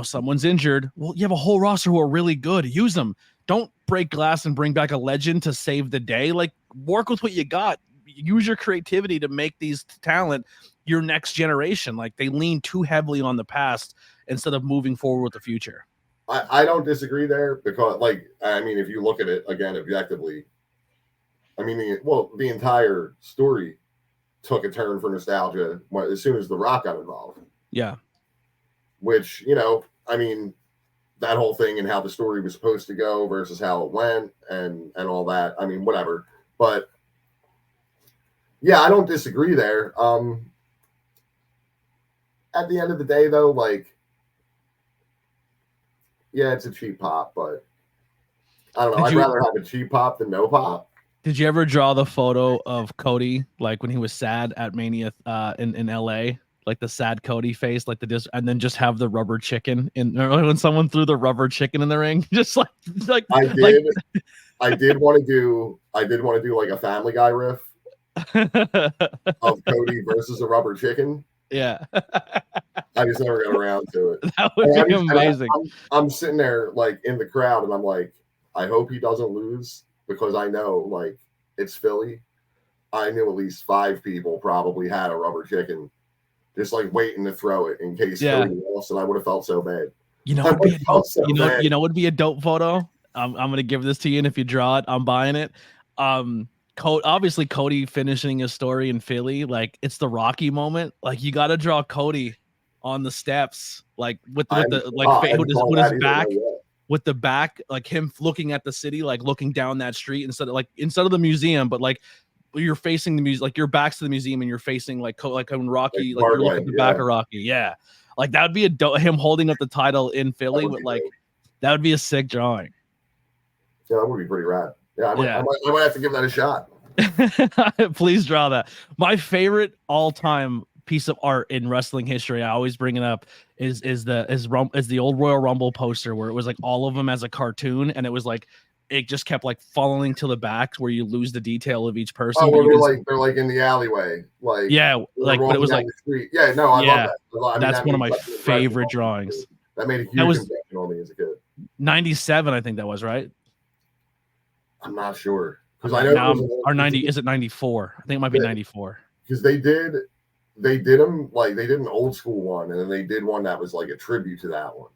someone's injured. Well, you have a whole roster who are really good. Use them. Don't break glass and bring back a legend to save the day. Like, work with what you got. Use your creativity to make these talent your next generation. Like, they lean too heavily on the past instead of moving forward with the future. I don't disagree there because, like, I mean, if you look at it again objectively, I mean, the entire story took a turn for nostalgia as soon as The Rock got involved. Yeah. Which, I mean, that whole thing and how the story was supposed to go versus how it went and all that. I mean, whatever. But yeah, I don't disagree there. at the end of the day, though, like, yeah, it's a cheap pop, but I don't know. I'd rather have a cheap pop than no pop. Did you ever draw the photo of Cody, like when he was sad at Mania in LA? Like the sad Cody face, like and then just have the rubber chicken in when someone threw the rubber chicken in the ring, just like I did want to do like a Family Guy riff of Cody versus a rubber chicken. Yeah. I just never got around to it. That would be amazing. I'm sitting there like in the crowd and I'm like, I hope he doesn't lose because I know like it's Philly. I knew at least 5 people probably had a rubber chicken just like waiting to throw it in case Cody lost, and I would have felt so bad. You know what would be a dope, you know would be a dope photo? I'm gonna give this to you, and if you draw it, I'm buying it. Obviously Cody finishing his story in Philly, like it's the Rocky moment. Like you got to draw Cody on the steps, like with his back, with the back, like him looking at the city, like looking down that street instead of the museum, but like you're facing the music, like your back's to the museum and you're facing like when Rocky, like you're looking at the back of Rocky. Yeah, like that would be him holding up the title in Philly with like great. That would be a sick drawing. Yeah, that would be pretty rad. Yeah, I might have to give that a shot. Please draw that. My favorite all-time piece of art in wrestling history, I always bring it up, is the old Royal Rumble poster where it was like all of them as a cartoon, and it was like it just kept like falling to the back where you lose the detail of each person. Oh, they're like in the alleyway, like like but it was like the street. Yeah, no, I love that. That's one of my favorite drawings. That made a huge impression on me as a kid. 97, I think that was right. I'm not sure because I know or 90. Is it 94? I think it might be 94. Because they did them like they did an old school one, and then they did one that was like a tribute to that one.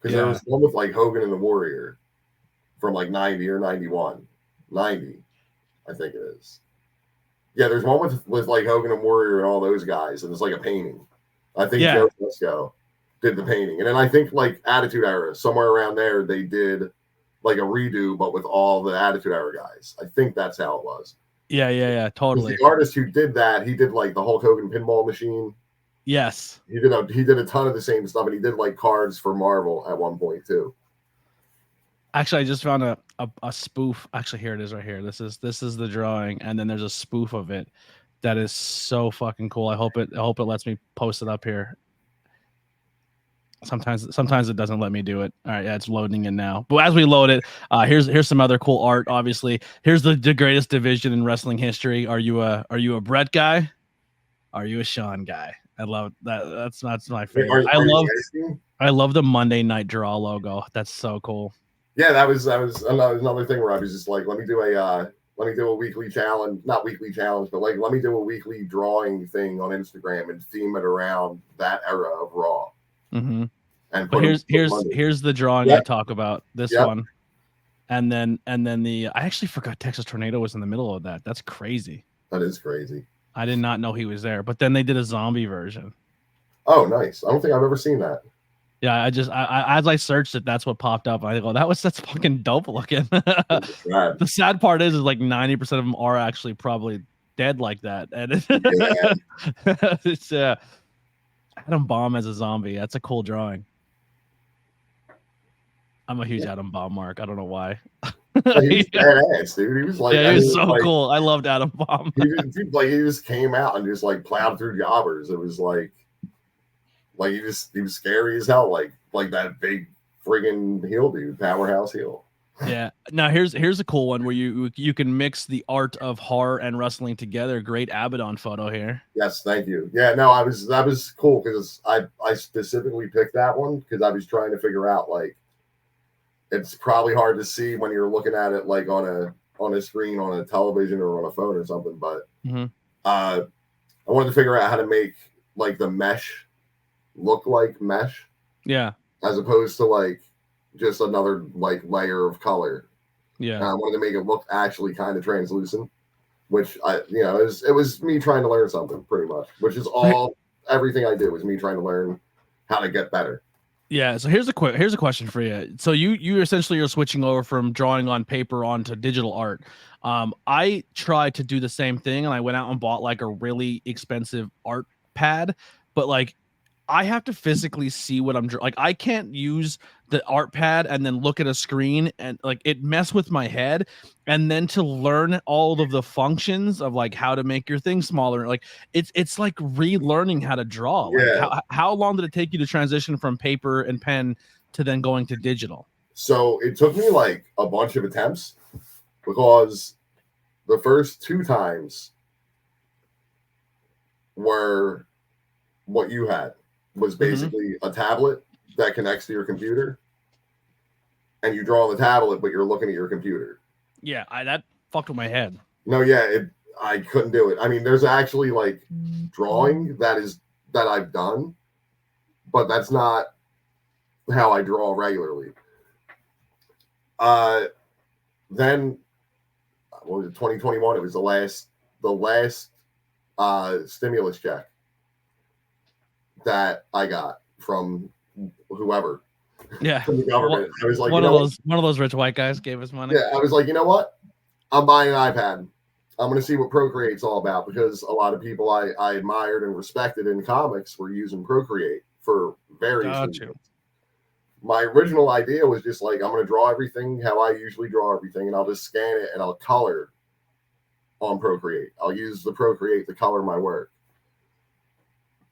Because there was one with like Hogan and the Warrior from like 90 or 91, 90, I think it is. Yeah, there's one with like Hogan and Warrior and all those guys, and it's like a painting. I think Joe Fusco did the painting, and then I think like Attitude Era somewhere around there they did like a redo, but with all the Attitude Era guys. I think that's how it was. Yeah, totally. The artist who did that, he did like the Hulk Hogan pinball machine. Yes, he did a ton of the same stuff, and he did like cards for Marvel at one point too. Actually, I just found a spoof. Actually, here it is right here. This is the drawing, and then there's a spoof of it that is so fucking cool. I hope it lets me post it up here. Sometimes it doesn't let me do it. All right, yeah, it's loading in now. But as we load it, here's some other cool art. Obviously, here's the greatest division in wrestling history. Are you a Brett guy? Are you a Sean guy? I love that. That's my favorite. I love the Monday Night Draw logo. That's so cool. Yeah, that was another thing where I was just like, let me do a weekly challenge, not weekly challenge, but like let me do a weekly drawing thing on Instagram and theme it around that era of Raw. Mm-hmm. And here's the drawing I talk about. This one, and then I actually forgot Texas Tornado was in the middle of that. That's crazy. That is crazy. I did not know he was there. But then they did a zombie version. Oh, nice! I don't think I've ever seen that. Yeah, I as I searched it, that's what popped up. I go, that's fucking dope looking. The sad part is like 90% of them are actually probably dead like that, and it's Adam Bomb as a zombie. That's a cool drawing. I'm a huge Adam Bomb mark. I don't know why. He's badass, dude. He was like, he was so cool. I loved Adam Bomb. he just came out and just like plowed through jobbers. It was like he was scary as hell, like that big friggin' heel dude, powerhouse heel. Yeah. Now here's a cool one where you can mix the art of horror and wrestling together. Great Abaddon photo here. Yes, thank you. Yeah, no, that was cool because I specifically picked that one because I was trying to figure out like it's probably hard to see when you're looking at it like on a screen on a television or on a phone or something, but I wanted to figure out how to make like the mesh look like mesh. Yeah. As opposed to like just another like layer of color. Yeah. And I wanted to make it look actually kind of translucent, which it was me trying to learn something pretty much, which is everything I do is me trying to learn how to get better. Yeah. So here's a question for you. So you essentially are switching over from drawing on paper onto digital art. I tried to do the same thing and I went out and bought like a really expensive art pad. but like I have to physically see what I'm like. I can't use the art pad and then look at a screen and like it mess with my head. And then to learn all of the functions of like how to make your thing smaller, like it's like relearning how to draw. Like how long did it take you to transition from paper and pen to then going to digital? So it took me like a bunch of attempts because the first 2 times were what you had. Was basically a tablet that connects to your computer, and you draw on the tablet, but you're looking at your computer. Yeah, that fucked with my head. No, yeah, I couldn't do it. I mean, there's actually like drawing that I've done, but that's not how I draw regularly. Then what was it, 2021? It was the last stimulus check that I got from whoever. Yeah. From the government. I was like, one of those rich white guys gave us money. Yeah, I was like, you know what? I'm buying an iPad. I'm going to see what Procreate's all about, because a lot of people I admired and respected in comics were using Procreate for various reasons. My original idea was just like, I'm going to draw everything how I usually draw everything, and I'll just scan it and I'll color on Procreate. I'll use the Procreate to color my work.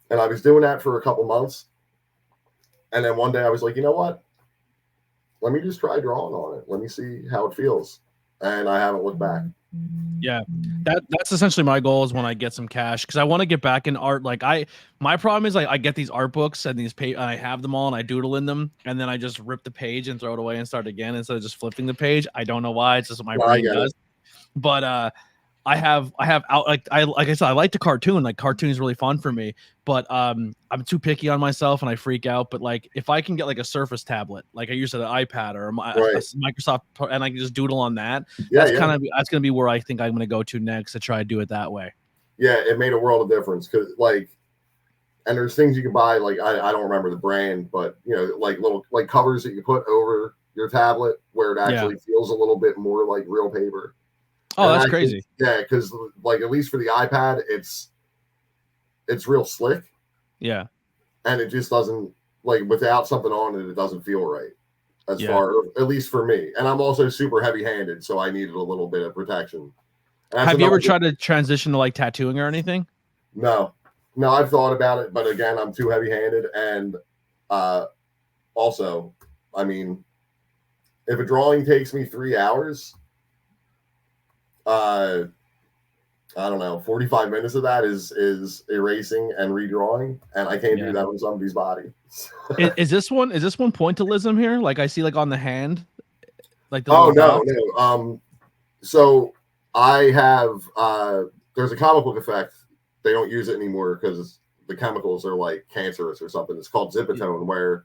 And I was doing that for a couple months. And then one day I was like, you know what? Let me just try drawing on it. Let me see how it feels. And I haven't looked back. Yeah, that's essentially my goal is when I get some cash, because I want to get back in art. Like my problem is I get these art books and I have them all and I doodle in them, and then I just rip the page and throw it away and start again instead of just flipping the page. I don't know why. It's just what my brain does. But I have out like I said, I like to cartoon. Like cartoon is really fun for me, but I'm too picky on myself and I freak out. But like if I can get like a Surface tablet, like I used an iPad or a Microsoft, and I can just doodle on that, that's gonna be where I think I'm gonna go to next to try to do it that way. Yeah, it made a world of difference, because like, and there's things you can buy, like I don't remember the brand, but you know, like little like covers that you put over your tablet where it actually feels a little bit more like real paper. Oh, that's crazy. Yeah, because like at least for the iPad, it's real slick. Yeah. And it just doesn't, like, without something on it, it doesn't feel right. As far, at least for me. And I'm also super heavy-handed, so I needed a little bit of protection. Have you ever tried to transition to like tattooing or anything? No, I've thought about it, but again, I'm too heavy-handed. And also, I mean, if a drawing takes me 3 hours, I don't know, 45 minutes of that is erasing and redrawing, and I can't do that on somebody's body. is this one pointillism here? Like I see like on the hand, like the no. So I have there's a comic book effect. They don't use it anymore because the chemicals are like cancerous or something. It's called zipatone, where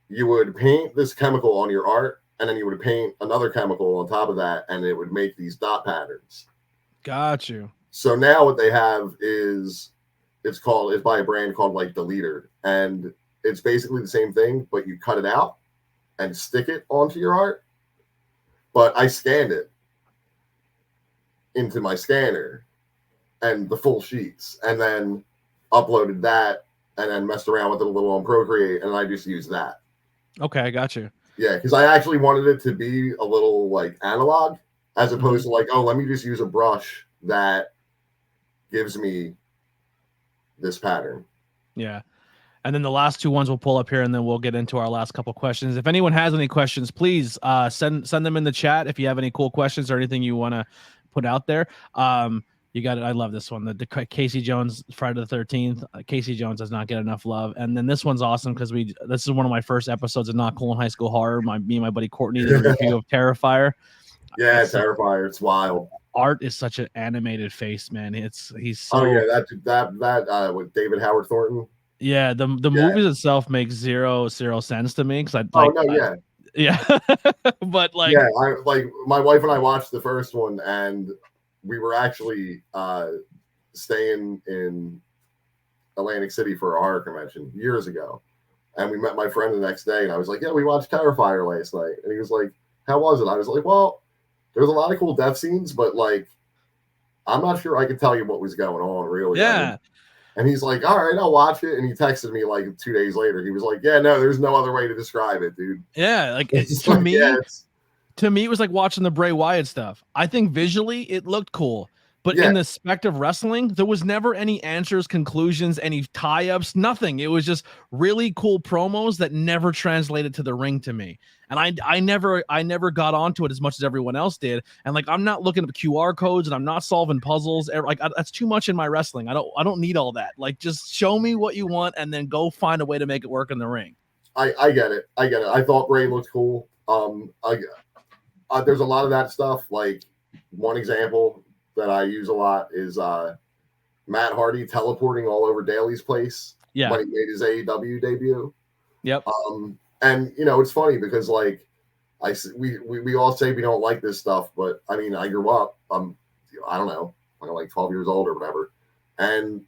you would paint this chemical on your art, and then you would paint another chemical on top of that, and it would make these dot patterns. Got you. So now what they have is it's by a brand called like Deleter, and it's basically the same thing, but you cut it out and stick it onto your art. But I scanned it into my scanner and the full sheets, and then uploaded that, and then messed around with it a little on Procreate, and I just used that. Okay, I got you. Yeah, because I actually wanted it to be a little like analog, as opposed to like, oh, let me just use a brush that gives me this pattern. Yeah. And then the last two ones we'll pull up here, and then we'll get into our last couple questions. If anyone has any questions, please send them in the chat. If you have any cool questions or anything you want to put out there. You got it. I love this one. The Casey Jones Friday the 13th. Casey Jones does not get enough love. And then this one's awesome because this is one of my first episodes of Not Cool in High School Horror. Me and my buddy Courtney did a review of Terrifier. Yeah, Terrifier. It's wild. Art is such an animated face, man. He's so. Oh yeah, that with David Howard Thornton. Yeah, the movies itself make zero sense to me because but like my wife and I watched the first one, and we were actually staying in Atlantic City for a horror convention years ago, and we met my friend the next day, and I was like, yeah, we watched Terrifier last night, and he was like, how was it? I was like, well, there's a lot of cool death scenes, but like I'm not sure I could tell you what was going on really. Yeah. And he's like, all right, I'll watch it. And he texted me like 2 days later. He was like, yeah, no, there's no other way to describe it, dude. Yeah, like To me, it was like watching the Bray Wyatt stuff. I think visually it looked cool, but in the spect of wrestling, there was never any answers, conclusions, any tie-ups, nothing. It was just really cool promos that never translated to the ring to me. And I never got onto it as much as everyone else did. And like, I'm not looking at QR codes and I'm not solving puzzles. Like, that's too much in my wrestling. I don't need all that. Like, just show me what you want and then go find a way to make it work in the ring. I get it. I thought Bray looked cool. There's a lot of that stuff. Like, one example that I use a lot is Matt Hardy teleporting all over Daly's place when he made his AEW debut. Yep. And you know, it's funny because like we all say we don't like this stuff, but I mean, I grew up. I don't know, I'm like 12 years old or whatever, and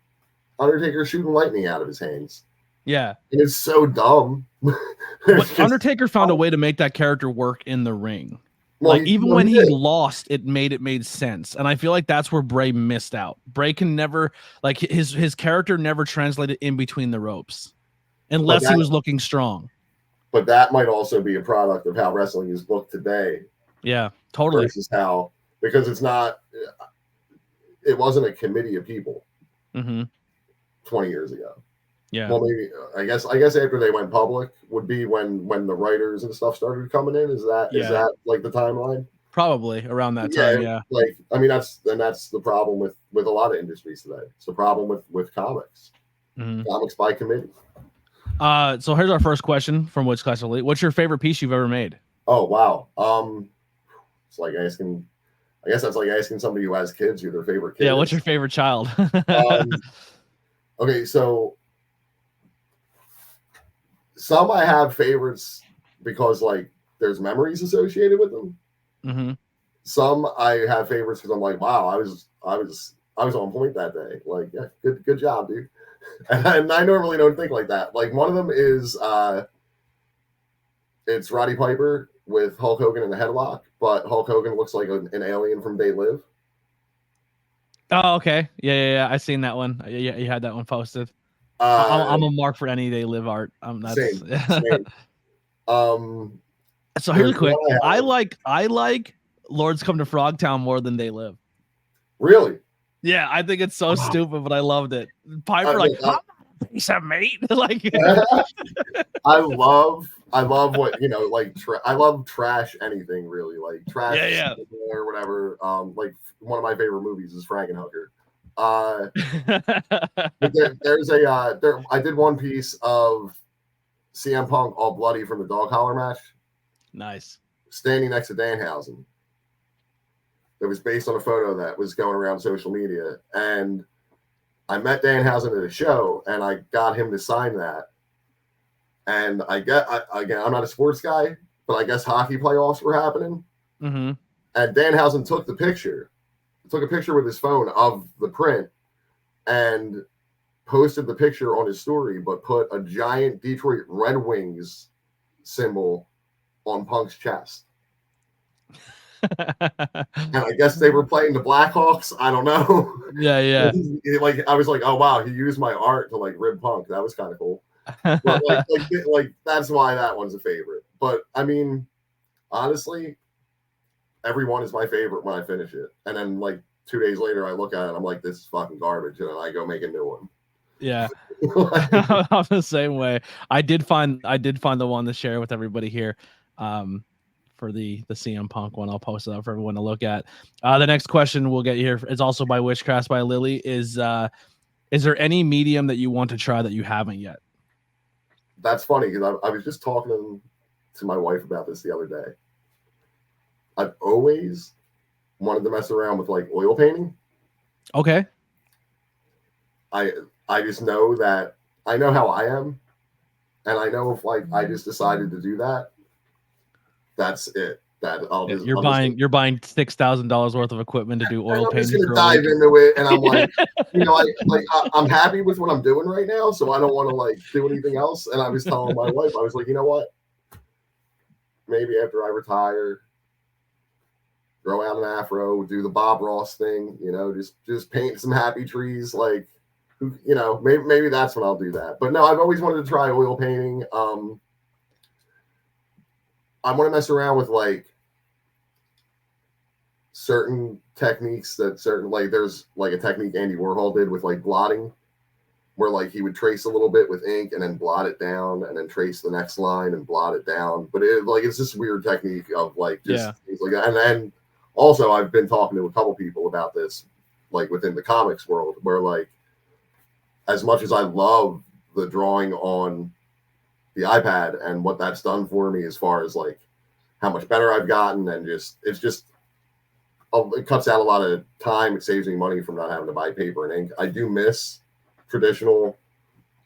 Undertaker shooting lightning out of his hands. Yeah, and it's so dumb. But Undertaker found a way to make that character work in the ring. Well, like even when he lost, it made sense, and I feel like that's where Bray missed out. Bray can never, like, his character never translated in between the ropes, unless he was looking strong. But that might also be a product of how wrestling is booked today. Yeah, totally. Versus how, because it wasn't a committee of people 20 years ago. Yeah. Well, maybe I guess after they went public would be when the writers and stuff started coming in. Is that like the timeline? Probably around that time. Yeah. Like, I mean, that's the problem with a lot of industries today. It's the problem with comics. Comics by committee. So here's our first question from Woods Class Elite. What's your favorite piece you've ever made? Oh wow. It's like asking. I guess that's like asking somebody who has kids who their favorite kid. Yeah. What's your favorite child? Okay, so. Some I have favorites because like there's memories associated with them. Some I have favorites because I'm like, wow, I was on point that day. Like, yeah, good job, dude. And I normally don't think like that. Like one of them is it's Roddy Piper with Hulk Hogan in the headlock, but Hulk Hogan looks like an alien from They Live. Oh, okay. Yeah. I seen that one. Yeah, you had that one posted. I'm a mark for any They Live art. Same. So really quick, I like Lords Come to Frogtown more than They Live. Really? Yeah, I think it's so stupid, but I loved it. Piper piece of meat. Like, I love what like I love trash anything really, like trash or whatever. Like one of my favorite movies is Frankenhooker. But I did one piece of CM Punk all bloody from the dog collar match. Nice. Standing next to Danhausen. It was based on a photo that was going around social media. And I met Danhausen at a show and I got him to sign that. And again, I'm not a sports guy, but I guess hockey playoffs were happening. And Danhausen took a picture with his phone of the print and posted the picture on his story, but put a giant Detroit Red Wings symbol on Punk's chest. And I guess they were playing the Blackhawks. I don't know. Yeah. Like I was like, oh wow, he used my art to like rib Punk. That was kind of cool. But like that's why that one's a favorite. But I mean, honestly, every one is my favorite when I finish it. And then like 2 days later, I look at it and I'm like, this is fucking garbage. And then I go make a new one. Yeah. I'm the same way. I did find the one to share with everybody here. For the CM Punk one, I'll post it up for everyone to look at. The next question we'll get here is also by Witchcraft by Lily. Is there any medium that you want to try that you haven't yet? That's funny because I was just talking to my wife about this the other day. I've always wanted to mess around with like oil painting. Okay. I just know that I know how I am, and I know if like I just decided to do that, that's it. That you're buying $6,000 worth of equipment to do oil painting. I'm just gonna dive into it, and I'm like, I'm happy with what I'm doing right now, so I don't want to like do anything else. And I was telling my wife, I was like, you know what? Maybe after I retire, grow out an afro, do the Bob Ross thing, just paint some happy trees, like you know, maybe that's when I'll do that. But no, I've always wanted to try oil painting. I want to mess around with like certain techniques there's like a technique Andy Warhol did with like blotting, where like he would trace a little bit with ink and then blot it down and then trace the next line and blot it down. But it's this weird technique of like just things like that. And then also I've been talking to a couple people about this, like within the comics world, where like as much as I love the drawing on the iPad and what that's done for me as far as like how much better I've gotten, and it cuts out a lot of time. It saves me money from not having to buy paper and ink. I do miss traditional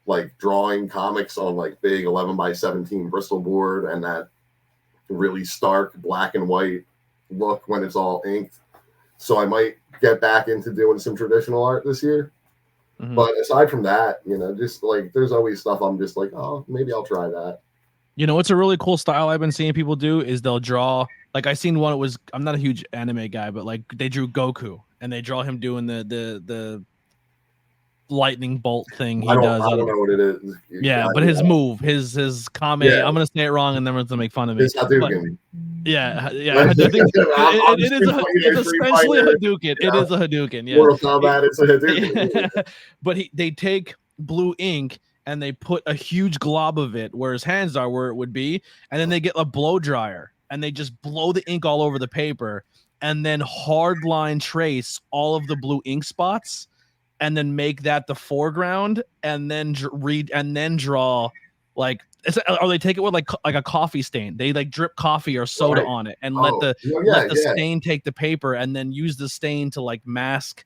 like drawing comics on like big 11x17 Bristol board and that really stark black and white look when it's all inked. So I might get back into doing some traditional art this year. Mm-hmm. But aside from that, you know, just like there's always stuff I'm just like, oh, maybe I'll try that. You know, what's a really cool style I've been seeing people do is they'll draw, like I seen one, I'm not a huge anime guy, but like they drew Goku and they draw him doing the lightning bolt thing he does. I don't know what it is. Yeah, but his move, his kame, I'm gonna say it wrong and then we're gonna make fun of me. It's Hadouken. Yeah. I think it's essentially a Hadouken. It is a Hadouken. Yeah. Mortal Kombat, it's a Hadouken. But they take blue ink and they put a huge glob of it where his hands are, where it would be, and then they get a blow dryer and they just blow the ink all over the paper and then hard line trace all of the blue ink spots and then make that the foreground and then read and then draw like, or they take it with like a coffee stain. They like drip coffee or soda on it and let the stain take the paper and then use the stain to like mask.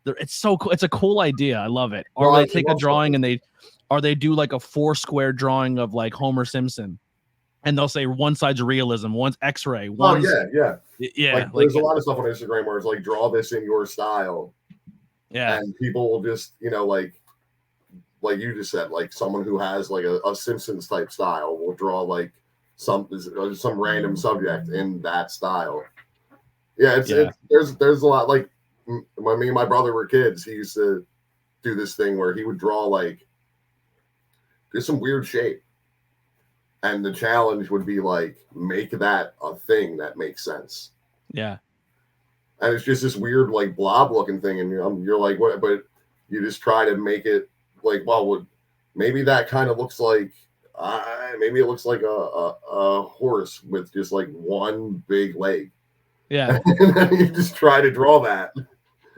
It's so cool. It's a cool idea. I love it. Or they take a drawing and they do like a 4-square drawing of like Homer Simpson, and they'll say one side's realism, one's X-ray. One's, yeah. Like, there's a lot of stuff on Instagram where it's like draw this in your style. Yeah, and people will just, you know, like you just said, like someone who has like a Simpsons type style will draw like some random subject in that style. Yeah, there's a lot. Like when me and my brother were kids, he used to do this thing where he would draw like there's some weird shape, and the challenge would be like make that a thing that makes sense. Yeah. And it's just this weird, like, blob looking thing. And you're like, what? But you just try to make it like, well, maybe that kind of looks like, maybe it looks like a horse with just like one big leg. Yeah. And then you just try to draw that.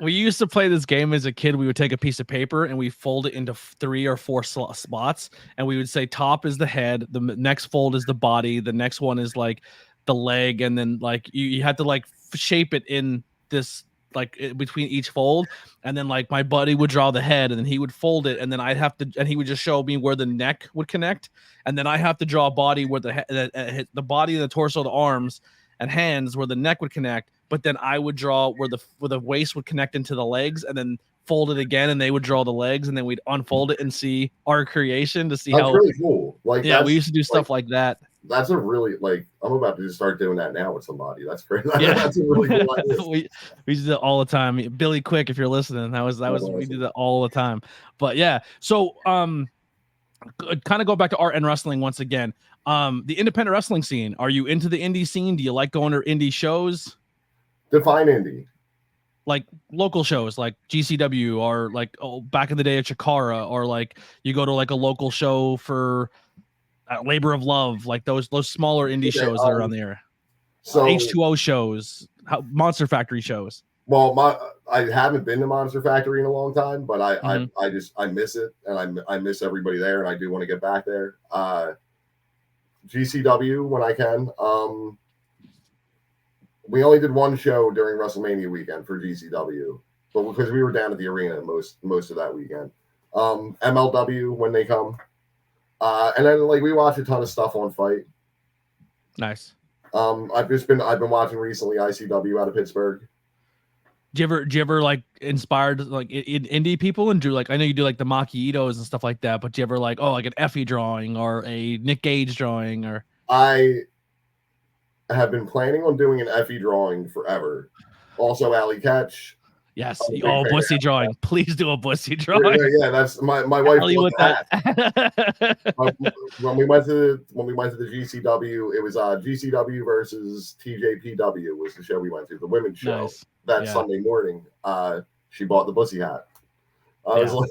We used to play this game as a kid. We would take a piece of paper and we fold it into 3 or 4 spots. And we would say top is the head. The next fold is the body. The next one is like the leg. And then like you had to like shape it in this like between each fold, and then like my buddy would draw the head and then he would fold it and then I'd have to, and he would just show me where the neck would connect, and then I have to draw a body where the body and the torso, the arms and hands where the neck would connect, but then I would draw where the waist would connect into the legs and then fold it again, and they would draw the legs, and then we'd unfold it and see our creation to see that's how really cool. Like we used to do stuff like that. That's a really, like, I'm about to just start doing that now with somebody. That's great. That's a really cool idea. we do that all the time. Billy Quick, if you're listening, that was we do that all the time. But yeah, so kind of go back to art and wrestling once again. The independent wrestling scene. Are you into the indie scene? Do you like going to indie shows? Define indie. Like local shows like GCW, or like back in the day at Chikara, or like you go to like a local show for Labor of Love, like those smaller indie shows that are on the air. So H2O shows, Monster Factory shows. Well, I haven't been to Monster Factory in a long time, but I miss it, and I miss everybody there, and I do want to get back there. GCW when I can. We only did one show during WrestleMania weekend for GCW, but because we were down at the arena most of that weekend. MLW when they come. And then like we watch a ton of stuff on Fight. Nice. I've been watching recently ICW out of Pittsburgh. Do you ever like inspired like indie people and do like, I know you do like the Makiitos and stuff like that, but do you ever like like an Effie drawing or a Nick Gage drawing? Or I have been planning on doing an Effie drawing forever. Also, Alley Catch. Yes. I'm a big Oh, fan bussy of drawing. Please do a bussy Yeah, drawing. yeah, that's my wife Tell you looked what at that. when we went to the GCW. It was GCW versus TJPW was the show we went to, the women's show Nice. that Yeah. Sunday morning. She bought the bussy hat. I was like,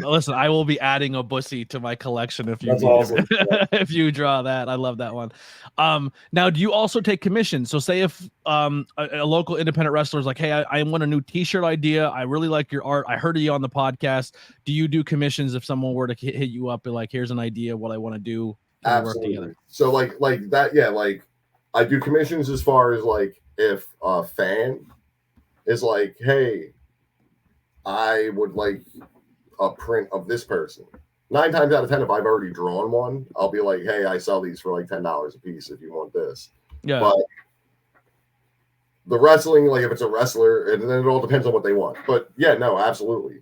listen, I will be adding a bussy to my collection if you That's awesome. if you draw that. I love that one. Now, do you also take commissions? So say if a local independent wrestler is like, hey, I want a new t-shirt idea. I really like your art. I heard of you on the podcast. Do you do commissions if someone were to hit you up and like, here's an idea of what I want to do? Can we work absolutely. together? So like that, yeah, like I do commissions as far as like if a fan is like, hey, I would like a print of this person. 9 times out of 10, if I've already drawn one, I'll be like, hey, I sell these for like $10 a piece if you want this. Yeah. But the wrestling, like if it's a wrestler, and then it all depends on what they want. But yeah, no, absolutely.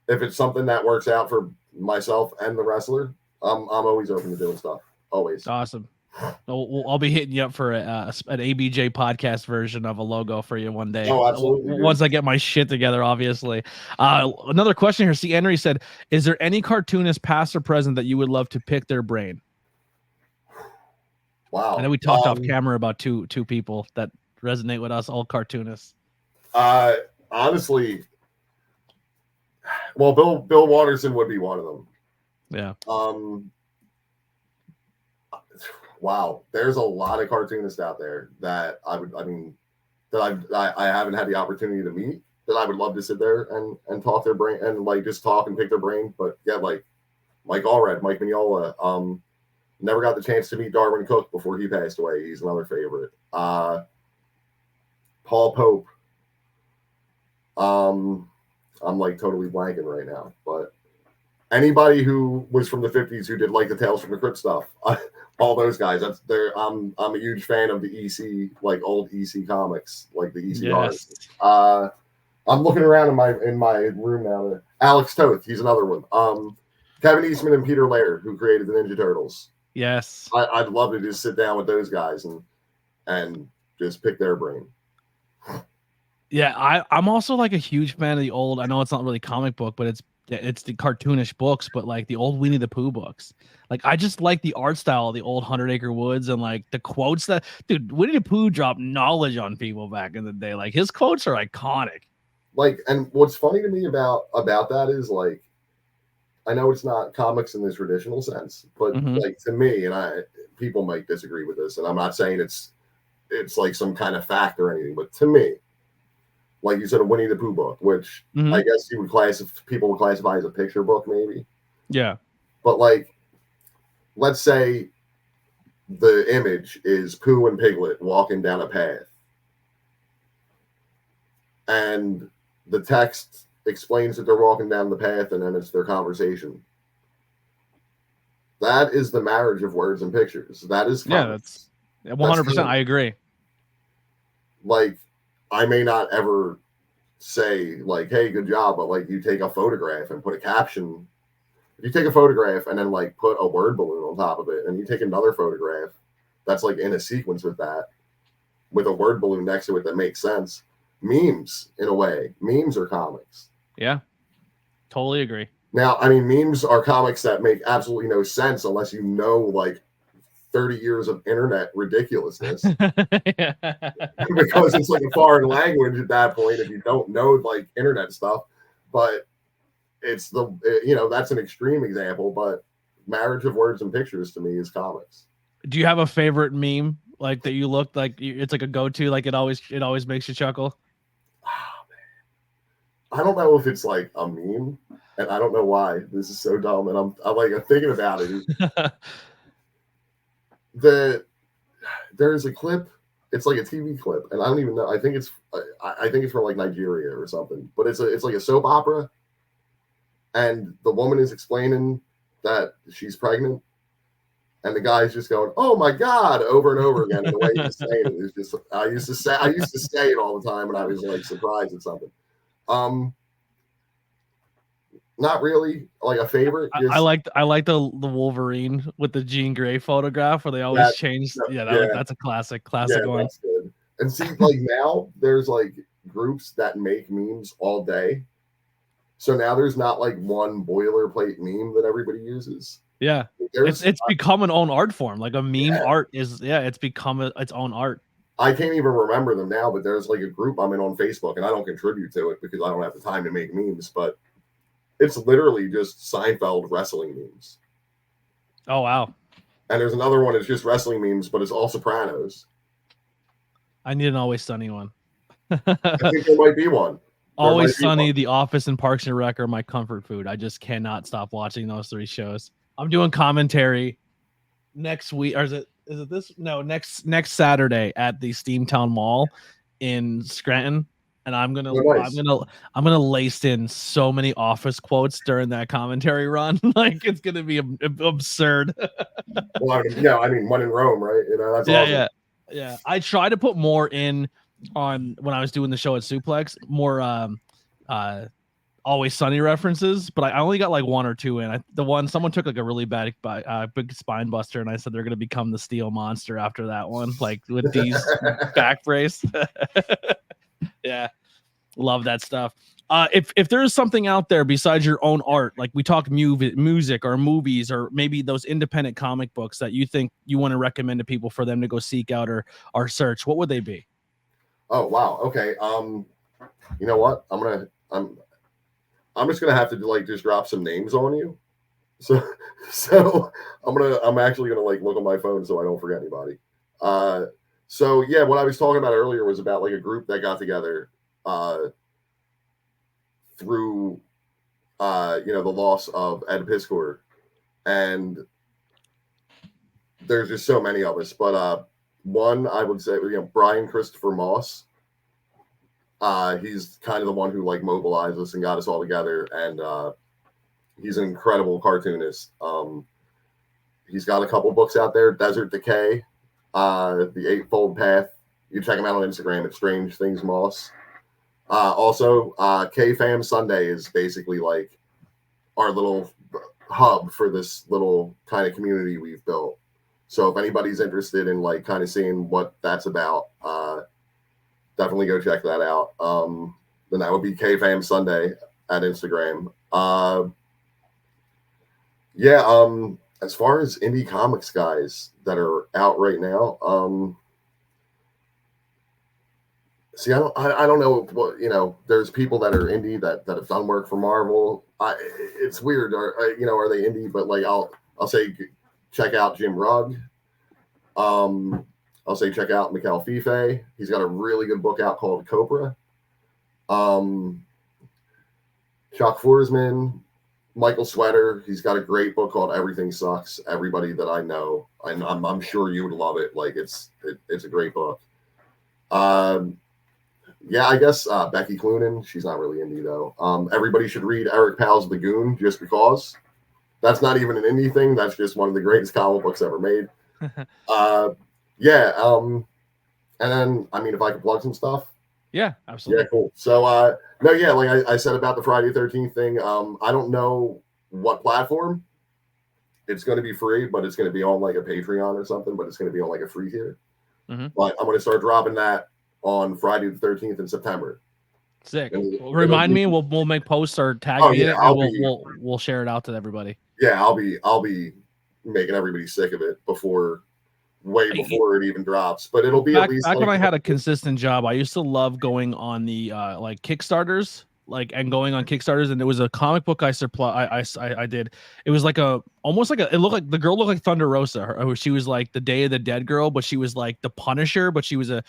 If it's something that works out for myself and the wrestler, I'm always open to doing stuff. Always. Awesome. I'll be hitting you up for an ABJ podcast version of a logo for you one day. Oh, absolutely. Dude. Once I get my shit together, obviously. Another question here. See, Henry said, is there any cartoonist, past or present, that you would love to pick their brain? Wow. I know we talked off camera about two people that resonate with us, all cartoonists. Honestly, well, Bill Watterson would be one of them. Yeah. Wow, there's a lot of cartoonists out there that I haven't had the opportunity to meet, that I would love to sit there and talk their brain and like just talk and pick their brain. But yeah, like Mike Allred, Mike Mignola, never got the chance to meet Darwin Cook before he passed away. He's another favorite. Paul Pope. I'm like totally blanking right now, but anybody who was from the 50s who did like the Tales from the Crypt stuff, all those guys. I'm a huge fan of the EC, like old EC comics, like the EC artists. I'm looking around in my room now. Alex Toth, he's another one. Kevin Eastman and Peter Laird, who created the Ninja Turtles. Yes. I'd love to just sit down with those guys and just pick their brain. Yeah, I'm also like a huge fan of the old. I know it's not really comic book, but it's the cartoonish books, but like the old Winnie the Pooh books. Like I just like the art style of the old 100 Acre Woods and like the quotes that, dude, Winnie the Pooh dropped knowledge on people back in the day. Like his quotes are iconic. Like, and what's funny to me about that is like, I know it's not comics in the traditional sense, but like to me, and people might disagree with this, and I'm not saying it's like some kind of fact or anything, but to me, like you said, a Winnie the Pooh book, which I guess people would classify as a picture book, maybe. Yeah. But like, let's say the image is Pooh and Piglet walking down a path, and the text explains that they're walking down the path, and then it's their conversation. That is the marriage of words and pictures. That is comics. Yeah, that's 100%. I agree. Like, I may not ever say like, hey, good job, but like you take a photograph and put a caption. If you take a photograph and then like put a word balloon on top of it, and you take another photograph that's like in a sequence with that, with a word balloon next to it that makes sense. Memes, in a way. Memes are comics. Yeah. Totally agree. Now, I mean, memes are comics that make absolutely no sense unless you know like 30 years of internet ridiculousness. Because it's like a foreign language at that point if you don't know like internet stuff. But it's that's an extreme example, but marriage of words and pictures to me is comics. Do you have a favorite meme like that you look like it's like a go-to, like it always makes you chuckle? Oh, man. I don't know if it's like a meme, and I don't know why. This is so dumb, and I'm thinking about it. There's a clip. It's like a TV clip, and I don't even know. I think it's from like Nigeria or something. But it's like a soap opera, and the woman is explaining that she's pregnant, and the guy's just going, "Oh my God," over and over again. And the way he's saying it is just. I used to say it all the time when I was like surprised at something. Not really like a favorite. I like the Wolverine with the Jean Grey photograph where they always change. That's a classic one. That's good. And see, like now there's like groups that make memes all day. So now there's not like one boilerplate meme that everybody uses. Yeah. It's become an own art form. Like a meme art is, it's become its own art. I can't even remember them now, but there's like a group I'm in on Facebook, and I don't contribute to it because I don't have the time to make memes, but it's literally just Seinfeld wrestling memes. Oh, wow. And there's another one that's just wrestling memes, but it's all Sopranos. I need an Always Sunny one. I think there might be one. Always Sunny, The Office, and Parks and Rec are my comfort food. I just cannot stop watching those 3 shows. I'm doing commentary next week, or is it this? No, next Saturday at the Steamtown Mall in Scranton, and I'm gonna lace in so many Office quotes during that commentary run. Like it's gonna be absurd. Well, I mean, when in Rome, right? That's awesome. Yeah. I try to put more in on when I was doing the show at Suplex, more Always Sunny references, but I only got like 1 or 2 in. Someone took like a really big spine buster, and I said they're gonna become the Steel Monster after that one, like with these back brace. Yeah, love that stuff. If there is something out there besides your own art, like we talk music or movies or maybe those independent comic books that you think you want to recommend to people for them to go seek out or search, what would they be? Oh wow, okay. You know what? I'm just gonna have to just drop some names on you. So I'm actually gonna look on my phone so I don't forget anybody. So yeah, what I was talking about earlier was about like a group that got together through the loss of Ed Piskor, and there's just so many of us. But one I would say Brian Christopher Moss. He's kind of the one who mobilized us and got us all together, and he's an incredible cartoonist. He's got a couple books out there: Desert Decay, The Eightfold Path. You check him out on Instagram at Strange Things Moss. Also, K-Fam Sunday is basically like our little hub for this little kind of community we've built. So if anybody's interested in kind of seeing what that's about, definitely go check that out. Then that would be K-Fam Sunday at Instagram. As far as indie comics guys that are out right now, see, I don't know what, there's people that are indie that have done work for Marvel. It's weird. Are they indie? But I'll say check out Jim Rugg. I'll say check out Mikhail Fife. He's got a really good book out called Cobra. Chuck Forsman, Michael Sweater. He's got a great book called Everything Sucks. Everybody that I know, I'm sure you would love it. It's a great book. I guess Becky Cloonan. She's not really indie though. Everybody should read Eric Powell's The Goon just because. That's not even an indie thing. That's just one of the greatest comic books ever made. And then if I could plug some stuff. Yeah, absolutely. Yeah, cool. So I said about the Friday the 13th thing, I don't know what platform. It's going to be free, but it's going to be on a Patreon or something, but it's going to be on a free tier. Mm-hmm. But I'm going to start dropping that on Friday the 13th in September. Sick. Remind me, we'll make posts or tag me in it, and we'll share it out to everybody. Yeah, I'll be making everybody sick of it before it even drops, but it'll be back, at least back when I had a consistent job. I used to love going on the Kickstarters, and going on Kickstarters, and there was a comic book I did. It was almost like it looked like the girl looked like Thunder Rosa. She was like the Day of the Dead girl, but she was like the Punisher, but she was a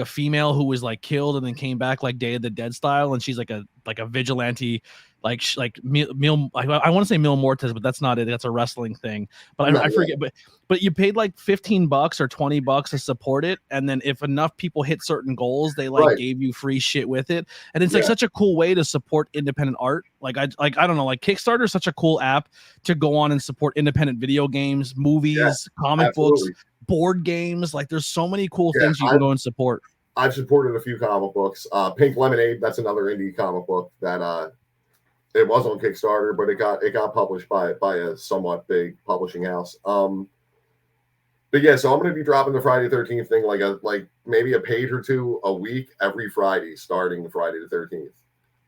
female who was killed and then came back Day of the Dead style, and she's like a vigilante. I want to say Mil Mortis, but that's not it. That's a wrestling thing. But I forget. But you paid $15 or $20 to support it, and then if enough people hit certain goals, they gave you free shit with it. And it's such a cool way to support independent art. I don't know, Kickstarter is such a cool app to go on and support independent video games, movies, comic books, board games. There's so many cool things you can go and support. I've supported a few comic books. Pink Lemonade, that's another indie comic book that it was on Kickstarter, but it got published by a somewhat big publishing house. But yeah, so I'm going to be dropping the Friday the 13th thing maybe a page or two a week every Friday, starting Friday the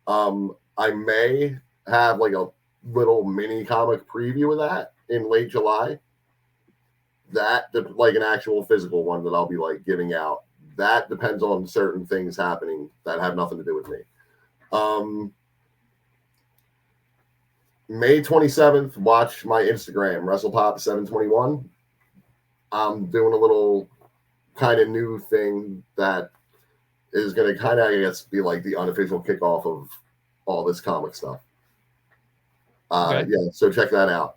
13th. I may have like a little mini comic preview of that in late July. That like an actual physical one that I'll be like giving out. That depends on certain things happening that have nothing to do with me. May 27th, watch my Instagram, WrestlePop 721. I'm doing a little kind of new thing that is going to kind of, I guess, be like the unofficial kickoff of all this comic stuff. Okay. Yeah, so check that out.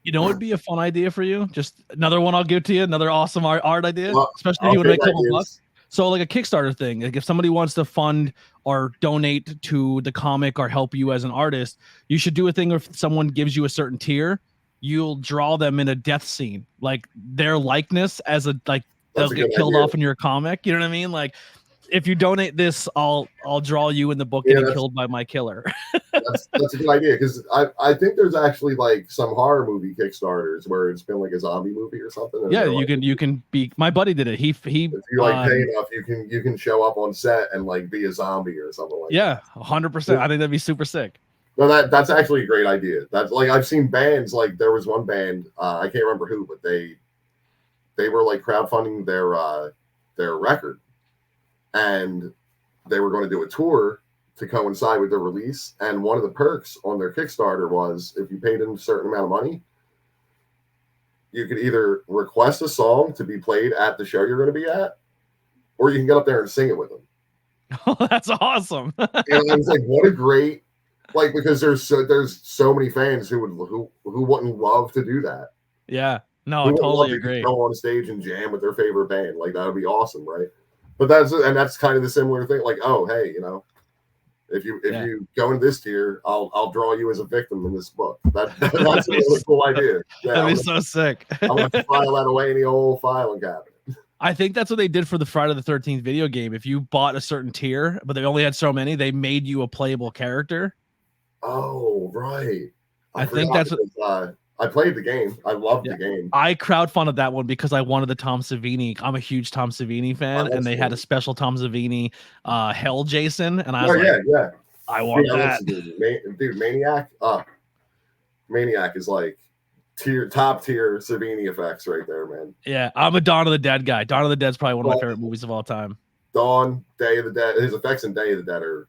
You know, it'd be a fun idea for you. Just another one I'll give to you. Another awesome art idea, Well, especially if you want to make a couple bucks. So like a Kickstarter thing, like if somebody wants to fund or donate to the comic or help you as an artist, you should do a thing where if someone gives you a certain tier, you'll draw them in a death scene, like their likeness as a, like they'll get killed off in your comic. You know what I mean? Like if you donate this, I'll draw you in the book getting killed by my killer. that's a good idea, because I think there's actually like some horror movie Kickstarters where it's been like a zombie movie or something. Yeah, you can be. My buddy did it. He if you like pay enough, you can show up on set and like be a zombie or something like that. Yeah, 100%. I think that'd be super sick. No, that's actually a great idea. That's like I've seen bands, like there was one band, I can't remember who, but they were like crowdfunding their record, and they were going to do a tour to coincide with their release. And one of the perks on their Kickstarter was if you paid them a certain amount of money, you could either request a song to be played at the show you're going to be at, or you can get up there and sing it with them. Oh, that's awesome. And I was like, what a great, like, because there's so many fans who wouldn't love to do that. Yeah, no, I totally agree. Go on stage and jam with their favorite band, like that would be awesome, right? But that's kind of the similar thing. Like, oh, hey, you know, if you go into this tier, I'll draw you as a victim in this book. That's a really cool idea. Yeah, that'd be so sick. I'm gonna file that away in the old filing cabinet. I think that's what they did for the Friday the 13th video game. If you bought a certain tier, but they only had so many, they made you a playable character. Oh, right. I think that's what I played the game. I loved the game. I crowdfunded that one because I wanted the Tom Savini. I'm a huge Tom Savini fan, and they had a special Tom Savini Hell Jason, and I was I want that. Dude, Maniac. Maniac is like top tier Savini effects right there, man. Yeah, I'm a Dawn of the Dead guy. Dawn of the Dead's probably one of my favorite movies of all time. Dawn, Day of the Dead. His effects in Day of the Dead are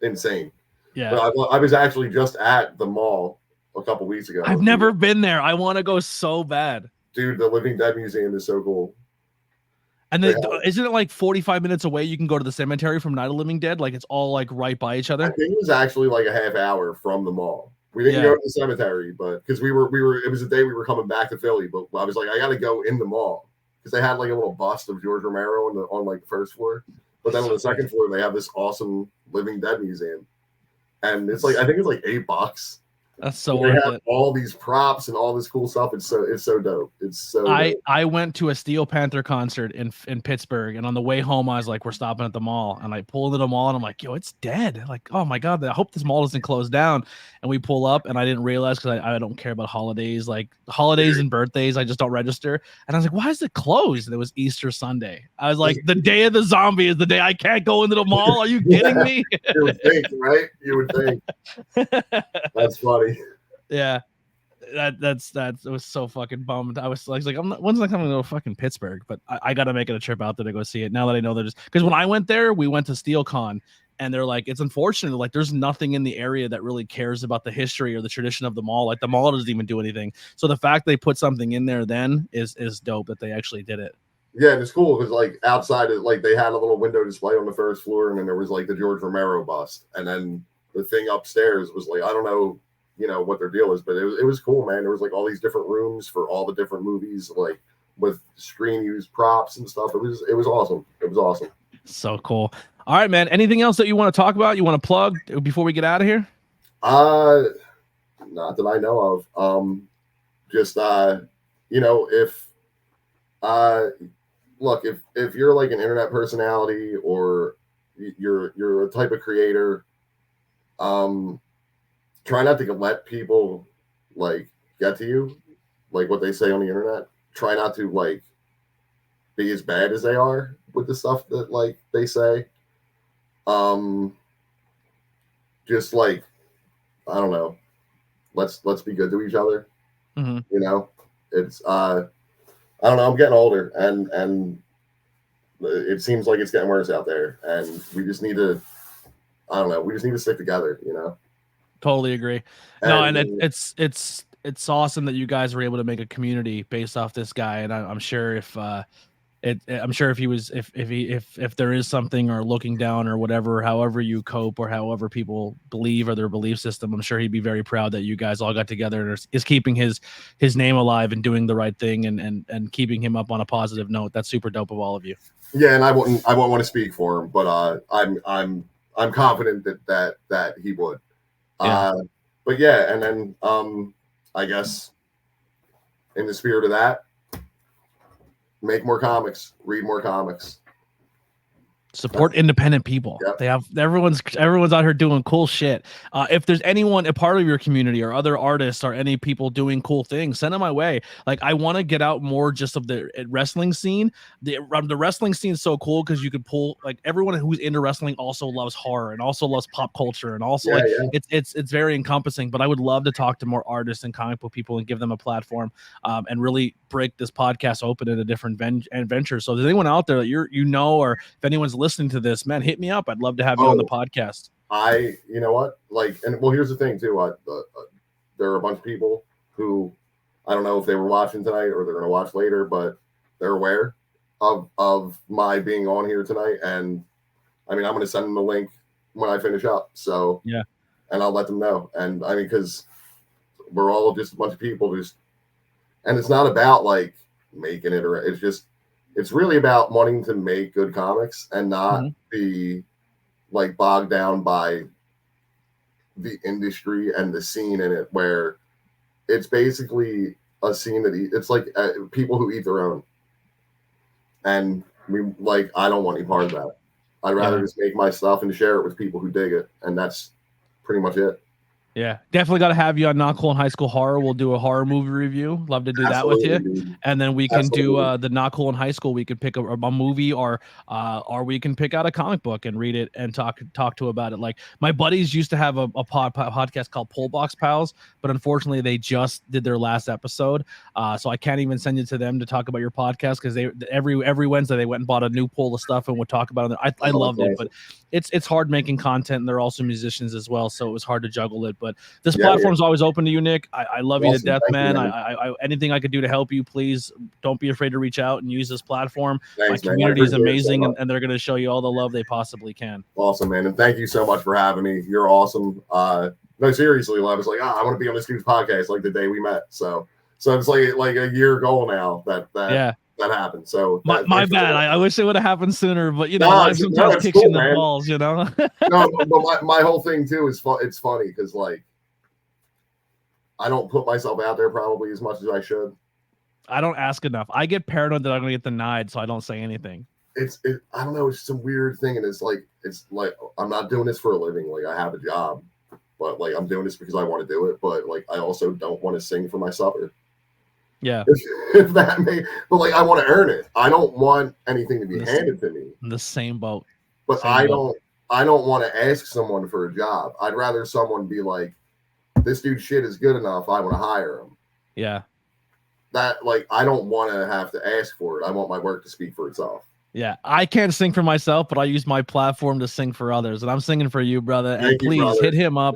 insane. Yeah, I was actually just at the mall a couple weeks ago. I've never been there. I want to go so bad. Dude, the Living Dead Museum is so cool. And then isn't it like 45 minutes away? You can go to the cemetery from Night of the Living Dead. Like it's all like right by each other. I think it was actually like a half hour from the mall. We didn't go to the cemetery, but because we were it was the day we were coming back to Philly, but I was like, I gotta go in the mall because they had like a little bust of George Romero on like the first floor. But then on the second floor they have this awesome Living Dead museum. And it's like I think it's like $8. That's so worth it. They have all these props and all this cool stuff. It's so dope. It's so dope. I went to a Steel Panther concert in Pittsburgh, and on the way home I was like, we're stopping at the mall, and I pull into the mall and I'm like, yo, it's dead. Like, oh my god, I hope this mall doesn't close down. And we pull up, and I didn't realize because I don't care about holidays, like holidays and birthdays, I just don't register. And I was like, why is it closed? And it was Easter Sunday. I was like, the day of the zombie is the day I can't go into the mall. Are you kidding me? You would think, right? You would think. That's funny. Yeah, it was so fucking bummed. I was like when's I coming to fucking Pittsburgh? But I got to make it a trip out there to go see it. Now that I know there's, because when I went there, we went to SteelCon, and they're like, it's unfortunate, like there's nothing in the area that really cares about the history or the tradition of the mall. Like the mall doesn't even do anything. So the fact they put something in there then is dope that they actually did it. Yeah, and it's cool because like outside, like they had a little window display on the first floor, and then there was like the George Romero bust, and then the thing upstairs was like, I don't know, you know, what their deal is, but it was cool, man. There was like all these different rooms for all the different movies, like with screen used props and stuff. It was awesome. It was awesome. So cool. All right, man. Anything else that you want to talk about? You want to plug before we get out of here? Not that I know of. Just you know, if look, if you're like an internet personality or you're a type of creator, try not to let people like get to you. like what they say on the internet. Try not to like be as bad as they are with the stuff that like they say. Just like, I don't know. Let's be good to each other. Mm-hmm. You know, it's I don't know. I'm getting older, and it seems like it's getting worse out there, and we just need to. I don't know. We just need to stick together. You know. Totally agree. No, and it's awesome that you guys were able to make a community based off this guy, and I'm sure if I'm sure if he was if there is something or looking down or whatever, however you cope or however people believe or their belief system, I'm sure he'd be very proud that you guys all got together and is keeping his name alive and doing the right thing and keeping him up on a positive note. That's super dope of all of you. Yeah, and I won't want to speak for him, but I'm confident that he would. Yeah. But yeah, and then I guess in the spirit of that, make more comics, read more comics. Support independent people. Yep. They have everyone's out here doing cool shit. If there's anyone a part of your community or other artists or any people doing cool things, send them my way. Like I want to get out more just of the wrestling scene. The wrestling scene is so cool because you could pull like everyone who's into wrestling also loves horror and also loves pop culture and also it's very encompassing. But I would love to talk to more artists and comic book people and give them a platform and really break this podcast open into different ventures. So if there's anyone out there that you know, or if anyone's listening to this, man, hit me up. I'd love to have you on the podcast. You know what? Like, and well, here's the thing too. There are a bunch of people who I don't know if they were watching tonight or they're going to watch later, but they're aware of my being on here tonight. And I mean, I'm going to send them the link when I finish up. So yeah, and I'll let them know. And I mean, because we're all just a bunch of people and it's not about like making it, or it's really about wanting to make good comics and not be like bogged down by the industry and the scene in it, where it's basically a scene that it's like people who eat their own. And I don't want any part of that. I'd rather just make my stuff and share it with people who dig it. And that's pretty much it. Yeah, definitely got to have you on Not Cool in High School Horror. We'll do a horror movie review. Love to do that with you. Dude. And then we can do the Not Cool in High School. We could pick a movie or we can pick out a comic book and read it and talk to about it. Like my buddies used to have a podcast called Pull Box Pals, but unfortunately they just did their last episode. So I can't even send it to them to talk about your podcast because they every Wednesday they went and bought a new pull of stuff and would talk about it. I loved it, but it's hard making content and they're also musicians as well, so it was hard to juggle it. But this platform is always open to you, Nick. I love you to death, man. I anything I could do to help you, please don't be afraid to reach out and use this platform. Thanks, my community is amazing, and they're going to show you all the love they possibly can. Awesome, man. And thank you so much for having me. You're awesome. No, seriously, I was like, I want to be on this dude's podcast like the day we met. So it's like a year goal now that happened. So my bad. I wish it would have happened sooner, but life sometimes kicks you in the balls, No, but my whole thing too is it's funny because like I don't put myself out there probably as much as I should. I don't ask enough. I get paranoid that I'm gonna get denied, so I don't say anything. I don't know. It's some weird thing, and it's like I'm not doing this for a living. Like I have a job, but like I'm doing this because I want to do it. But like I also don't want to sing for my supper. Yeah. If that but like I want to earn it. I don't want anything to be handed to me. In the same boat. But I don't want to ask someone for a job. I'd rather someone be like, this dude shit is good enough, I want to hire him. Yeah. That like I don't want to have to ask for it. I want my work to speak for itself. Yeah, I can't sing for myself, but I use my platform to sing for others, and I'm singing for you, brother. And please hit him up.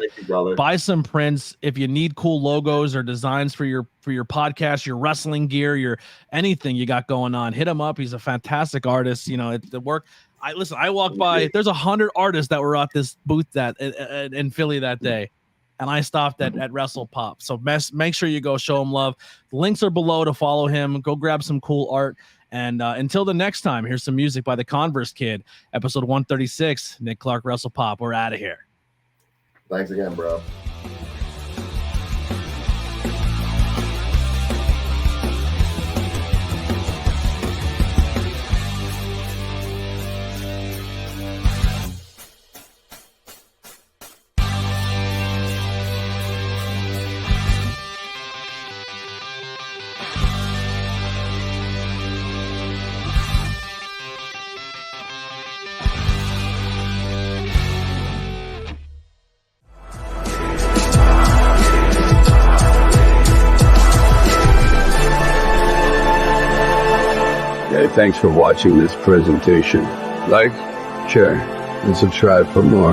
Buy some prints if you need cool logos or designs for your podcast, your wrestling gear, your anything you got going on. Hit him up. He's a fantastic artist. It's the work. I walked by. There's 100 artists that were at this booth in Philly that day, and I stopped at WrestlePop. So make sure you go show him love. The links are below to follow him. Go grab some cool art. And until the next time, here's some music by the Converse Kid, episode 136. Nick Clark, WrestlePop. We're out of here. Thanks again, bro. Thanks for watching this presentation. Like, share, and subscribe for more.